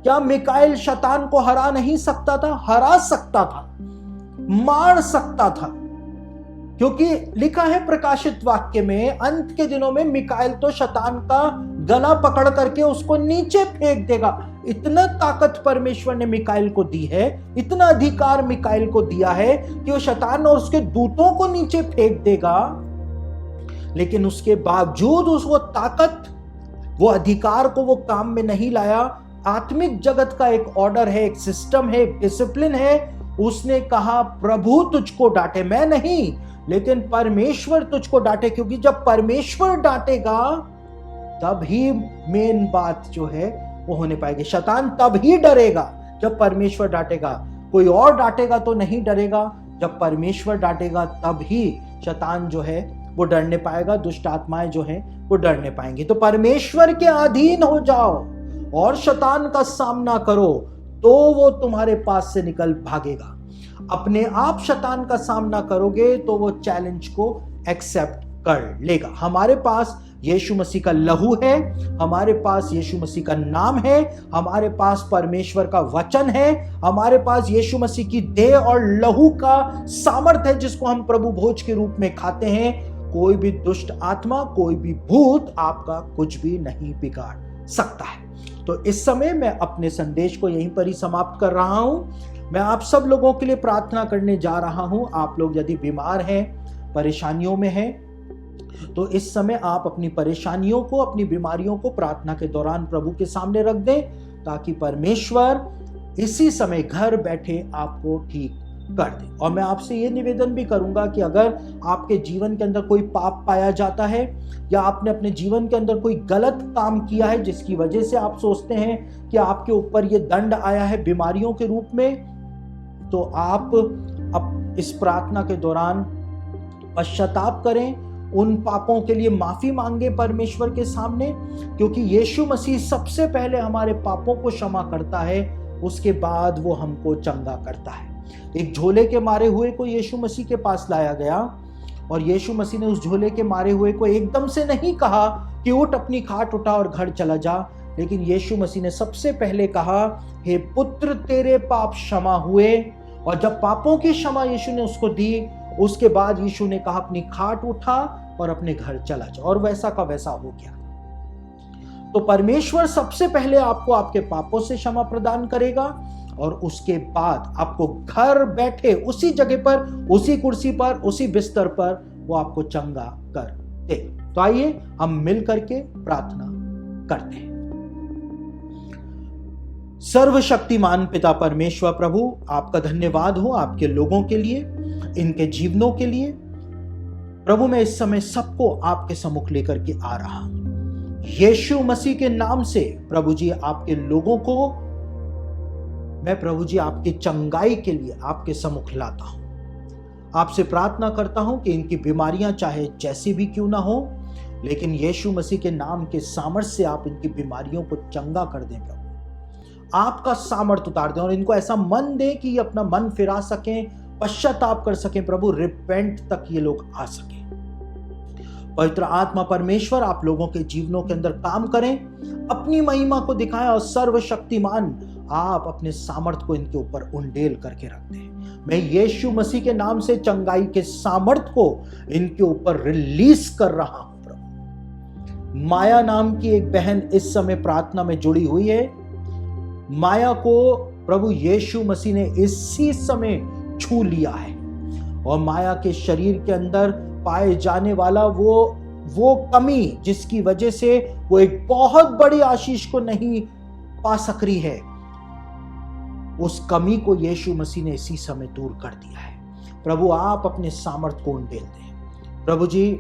क्या मिकाइल शैतान को हरा नहीं सकता था? हरा सकता था, मार सकता था, क्योंकि लिखा है प्रकाशित वाक्य में, अंत के दिनों में मिकाइल तो शैतान का गला पकड़ करके उसको नीचे फेंक देगा। इतना ताकत परमेश्वर ने मिकाइल को दी है, इतना अधिकार मिकाइल को दिया है कि वो शैतान और उसके दूतों को नीचे फेंक देगा। लेकिन उसके बावजूद उसको ताकत, वो अधिकार को वो काम में नहीं लाया। आत्मिक जगत का एक ऑर्डर है, एक सिस्टम है, एक डिसिप्लिन है। उसने कहा प्रभु तुझको डांटे, मैं नहीं, लेकिन परमेश्वर तुझको डांटे, क्योंकि जब परमेश्वर डांटेगा तब ही मेन बात जो है वो होने पाएगी। शैतान तब ही डरेगा जब परमेश्वर डांटेगा, कोई और डांटेगा तो नहीं डरेगा। जब परमेश्वर डांटेगा तब ही शैतान जो है वो डरने पाएगा, दुष्ट आत्माएं जो हैं वो डरने पाएंगी। तो परमेश्वर के अधीन हो जाओ और शैतान का सामना करो, तो वो तुम्हारे पास से निकल भागेगा। अपने आप शैतान का सामना करोगे तो वो चैलेंज को एक्सेप्ट कर लेगा। हमारे पास यीशु मसीह का लहू है, हमारे पास यीशु मसीह का नाम है, हमारे पास परमेश्वर का वचन है, हमारे पास यीशु मसीह की देह और लहू का सामर्थ है जिसको हम प्रभु भोज के रूप में खाते हैं। कोई भी दुष्ट आत्मा, कोई भी भूत आपका कुछ भी नहीं बिगाड़ सकता है। तो इस समय मैं अपने संदेश को यहीं पर ही समाप्त कर रहा हूं। मैं आप सब लोगों के लिए प्रार्थना करने जा रहा हूं। आप लोग यदि बीमार हैं, परेशानियों में हैं, तो इस समय आप अपनी परेशानियों को, अपनी बीमारियों को प्रार्थना के दौरान प्रभु के सामने रख दें, ताकि परमेश्वर इसी समय घर बैठे आपको ठीक कर दे। और मैं आपसे ये निवेदन भी करूंगा कि अगर आपके जीवन के अंदर कोई पाप पाया जाता है, या आपने अपने जीवन के अंदर कोई गलत काम किया है जिसकी वजह से आप सोचते हैं कि आपके ऊपर ये दंड आया है बीमारियों के रूप में, तो आप अब इस प्रार्थना के दौरान पश्चाताप करें, उन पापों के लिए माफी मांगे परमेश्वर के सामने, क्योंकि यीशु मसीह सबसे पहले हमारे पापों को क्षमा करता है, उसके बाद वो हमको चंगा करता है। एक झोले के मारे हुए को यीशु मसीह के पास लाया गया, और यीशु मसीह ने उस झोले के मारे हुए को एकदम से नहीं कहा कि उठ, अपनी खाट उठा और घर चला जा, लेकिन यीशु मसीह ने सबसे पहले कहा, हे पुत्र, तेरे पाप क्षमा हुए। और जब पापों की क्षमा यीशु ने उसको दी, उसके बाद यीशु ने कहा, अपनी खाट उठा और अपने घर चला जा, और वैसा का वैसा हो गया। तो परमेश्वर सबसे पहले आपको आपके पापों से क्षमा प्रदान करेगा, और उसके बाद आपको घर बैठे उसी जगह पर, उसी कुर्सी पर, उसी बिस्तर पर वो आपको चंगा कर दे। तो आइए हम मिल करके प्रार्थना करते हैं। सर्वशक्तिमान पिता परमेश्वर प्रभु, आपका धन्यवाद हो आपके लोगों के लिए, इनके जीवनों के लिए। प्रभु, मैं इस समय सबको आपके सम्मुख लेकर के आ रहा हूं। यीशु मसीह के नाम से प्रभु जी, आपके लोगों को मैं प्रभु जी आपकी चंगाई के लिए आपके सम्मुख लाता हूं। आपसे प्रार्थना करता हूं कि इनकी बीमारियां चाहे जैसी भी क्यों ना हो, लेकिन यीशु मसीह के नाम के सामर्थ्य से आप इनकी बीमारियों को चंगा कर दें प्रभु। आपका सामर्थ्य उतार दें, और इनको ऐसा मन दें कि ये अपना मन फिरा सकें, पश्चाताप कर सकें प्रभु, रिपेंट तक ये लोग आ सकें। पवित्र आत्मा परमेश्वर, आप लोगों के जीवनों के अंदर काम करें, अपनी महिमा को दिखाएं, और सर्वशक्तिमान आप अपने सामर्थ्य को इनके ऊपर उंडेल करके रख दें। मैं यीशु मसीह के नाम से चंगाई के सामर्थ्य को इनके ऊपर रिलीज कर रहा हूं प्रभु। माया नाम की एक बहन इस समय प्रार्थना में जुड़ी हुई है। माया को प्रभु यीशु मसीह ने इसी समय छू लिया है, और माया के शरीर के अंदर पाए जाने वाला वो कमी जिसकी वजह से वो एक बहुत बड़ी आशीष को नहीं पा सक रही है, उस कमी को यीशु मसीह ने इसी समय दूर कर दिया है। प्रभु, आप अपने सामर्थ्य को उंडेल दें प्रभु जी,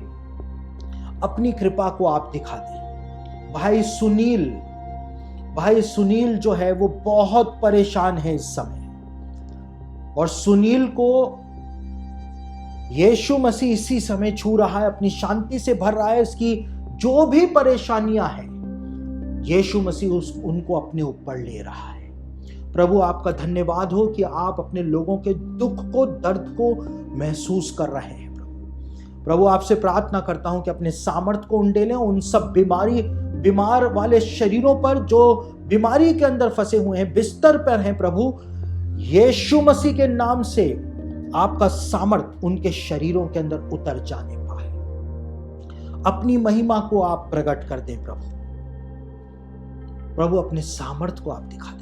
अपनी कृपा को आप दिखा दें। भाई सुनील जो है वो बहुत परेशान है इस समय, और सुनील को यीशु मसीह इसी समय छू रहा है, अपनी शांति से भर रहा है। इसकी जो भी परेशानियां हैं, यीशु मसीह उनको अपने ऊपर ले रहा है। प्रभु, आपका धन्यवाद हो कि आप अपने लोगों के दुख को, दर्द को महसूस कर रहे हैं प्रभु। आपसे प्रार्थना करता हूं कि अपने सामर्थ्य को उंडेलें उन सब बीमार वाले शरीरों पर जो बीमारी के अंदर फंसे हुए हैं, बिस्तर पर हैं प्रभु। यीशु मसीह के नाम से आपका सामर्थ्य उनके शरीरों के अंदर उतर जाने पाए। अपनी महिमा को आप प्रकट कर दें प्रभु, अपने सामर्थ्य को आप दिखा दें।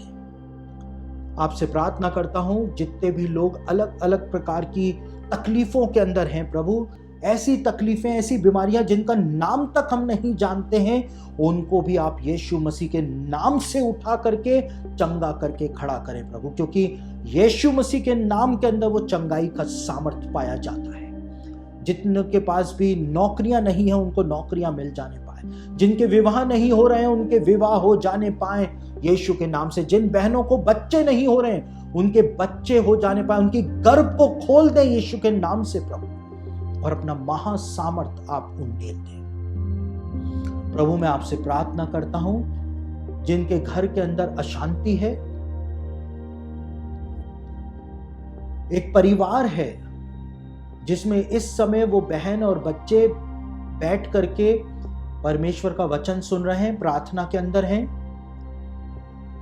आपसे प्रार्थना करता हूं, जितने भी लोग अलग अलग प्रकार की तकलीफों के अंदर हैं प्रभु, ऐसी तकलीफें, ऐसी बीमारियां जिनका नाम तक हम नहीं जानते हैं, उनको भी आप यीशु मसीह के नाम से उठा करके चंगा करके खड़ा करें प्रभु, क्योंकि यीशु मसीह के नाम के अंदर वो चंगाई का सामर्थ्य पाया जाता है। जितने के पास भी नौकरियां नहीं है, उनको नौकरियां मिल जाने पाए। जिनके विवाह नहीं हो रहे हैं, उनके विवाह हो जाने पाए यीशु के नाम से। जिन बहनों को बच्चे नहीं हो रहे हैं, उनके बच्चे हो जाने पाए। उनकी गर्भ को खोल दें यीशु के नाम से प्रभु, और अपना महासामर्थ आप उंडेल दें प्रभु। मैं आपसे प्रार्थना करता हूं, जिनके घर के अंदर अशांति है, एक परिवार है जिसमें इस समय वो बहन और बच्चे बैठ करके परमेश्वर का वचन सुन रहे हैं, प्रार्थना के अंदर हैं,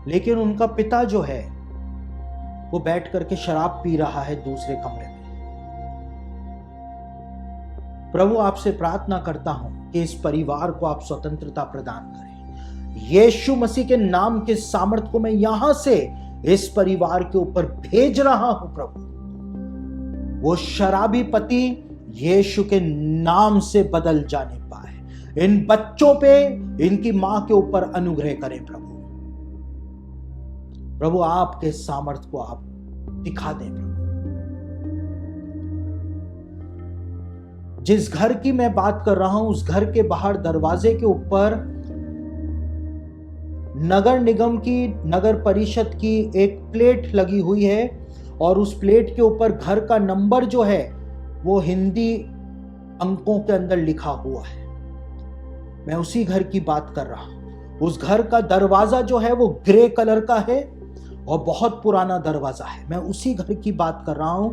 लेकिन उनका पिता जो है वो बैठ करके शराब पी रहा है दूसरे कमरे में। प्रभु आपसे प्रार्थना करता हूं कि इस परिवार को आप स्वतंत्रता प्रदान करें। यीशु मसीह के नाम के सामर्थ्य को मैं यहां से इस परिवार के ऊपर भेज रहा हूं प्रभु। वो शराबी पति यीशु के नाम से बदल जाने पाए। इन बच्चों पे, इनकी मां के ऊपर अनुग्रह करें प्रभु। प्रभु आपके सामर्थ्य को आप दिखा दें प्रभु। जिस घर की मैं बात कर रहा हूं, उस घर के बाहर दरवाजे के ऊपर नगर निगम की, नगर परिषद की एक प्लेट लगी हुई है और उस प्लेट के ऊपर घर का नंबर जो है वो हिंदी अंकों के अंदर लिखा हुआ है। मैं उसी घर की बात कर रहा हूं। उस घर का दरवाजा जो है वो ग्रे कलर का है और बहुत पुराना दरवाजा है। मैं उसी घर की बात कर रहा हूं।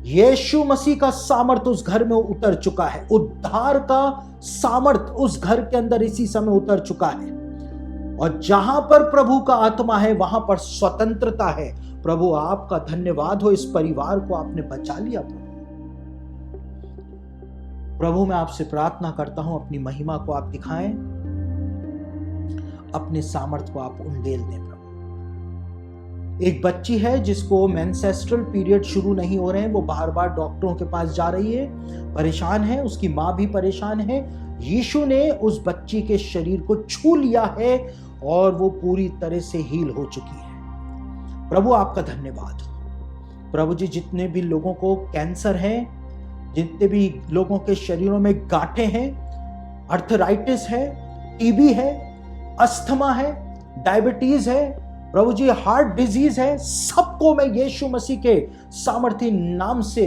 यीशु मसीह का सामर्थ उस घर में उतर चुका है। उद्धार का सामर्थ उस घर के अंदर इसी समय उतर चुका है। और जहां पर प्रभु का आत्मा है वहां पर स्वतंत्रता है। प्रभु आपका धन्यवाद हो, इस परिवार को आपने बचा लिया प्रभु। मैं आपसे प्रार्थना करता हूं, अपनी महिमा को आप दिखाएं, अपने सामर्थ को आप उंडेल दें प्रभु। एक बच्ची है जिसको मेंसेस्ट्रल पीरियड शुरू नहीं हो रहे हैं, वो बार बार डॉक्टरों के पास जा रही है, परेशान है, उसकी माँ भी परेशान है। यीशु ने उस बच्ची के शरीर को छू लिया है और वो पूरी तरह से हील हो चुकी है। प्रभु आपका धन्यवाद हो। प्रभु जी, जितने भी लोगों को कैंसर है, जितने भी लोगों के शरीरों में गांठें हैं, अर्थराइटिस है, टीबी है, अस्थमा है, डायबिटीज है, प्रभु जी हार्ट डिजीज है, सबको मैं यीशु मसीह के सामर्थी नाम से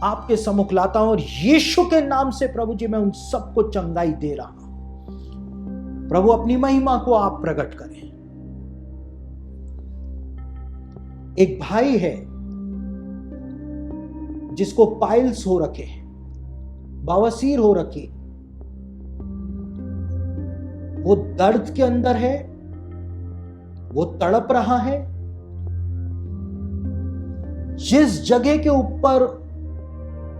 आपके सम्मुख लाता हूं और यीशु के नाम से प्रभु जी मैं उन सबको चंगाई दे रहा हूं। प्रभु अपनी महिमा को आप प्रकट करें। एक भाई है जिसको पाइल्स हो रखे हैं, बवासीर हो रखी, वो दर्द के अंदर है, वो तड़प रहा है। जिस जगह के ऊपर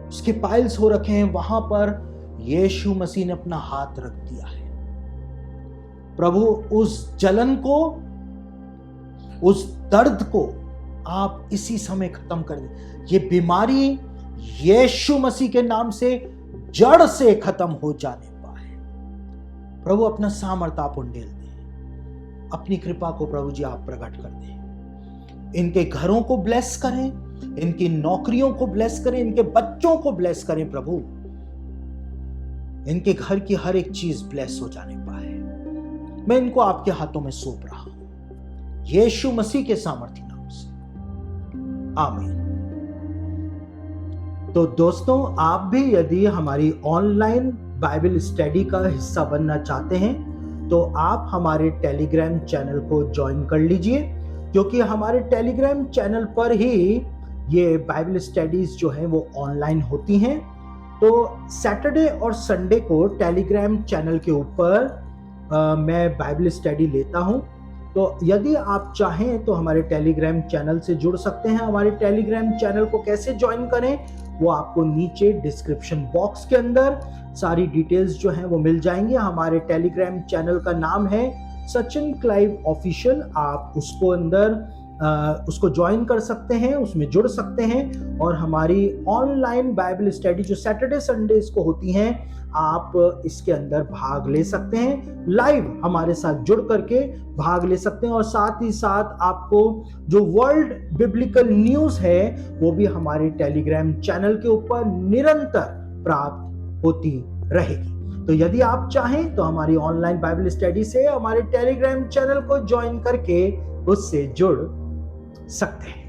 उसके पाइल्स हो रखे हैं वहां पर यीशु मसीह ने अपना हाथ रख दिया है। प्रभु उस जलन को, उस दर्द को आप इसी समय खत्म कर दें। ये बीमारी यीशु मसीह के नाम से जड़ से खत्म हो जाने पाए। प्रभु अपना सामर्थ आप उंडेल दें, अपनी कृपा को प्रभु जी आप प्रकट कर दें। इनके घरों को ब्लेस करें, इनकी नौकरियों को ब्लेस करें, इनके बच्चों को ब्लेस करें प्रभु। इनके घर की हर एक चीज ब्लेस हो जाने पाए। मैं इनको आपके हाथों में सौंप रहा हूं यीशु मसीह के सामर्थ्य नाम से, आमीन। तो दोस्तों, आप भी यदि हमारी ऑनलाइन बाइबल स्टडी का हिस्सा बनना चाहते हैं तो आप हमारे टेलीग्राम चैनल को ज्वाइन कर लीजिए, क्योंकि हमारे टेलीग्राम चैनल पर ही ये बाइबल स्टडीज जो हैं वो ऑनलाइन होती हैं। तो सैटरडे और संडे को टेलीग्राम चैनल के ऊपर मैं बाइबल स्टडी लेता हूं। तो यदि आप चाहें तो हमारे टेलीग्राम चैनल से जुड़ सकते हैं। हमारे टेलीग्राम चैनल को कैसे ज्वाइन करें वो आपको नीचे डिस्क्रिप्शन बॉक्स के अंदर सारी डिटेल्स जो हैं वो मिल जाएंगे। हमारे टेलीग्राम चैनल का नाम है सचिन क्लाइव ऑफिशियल। आप उसको अंदर उसको ज्वाइन कर सकते हैं, उसमें जुड़ सकते हैं और हमारी ऑनलाइन बाइबल स्टडी जो सैटरडे संडे को होती हैं आप इसके अंदर भाग ले सकते हैं। लाइव हमारे साथ जुड़ करके भाग ले सकते हैं और साथ ही साथ आपको जो वर्ल्ड बिब्लिकल न्यूज़ है वो भी हमारे टेलीग्राम चैनल के ऊपर निरंतर प्राप्त होती रहेगी। तो यदि आप चाहें तो हमारी ऑनलाइन बाइबल स्टडी से हमारे टेलीग्राम चैनल को ज्वाइन करके उससे जुड़ सकते हैं।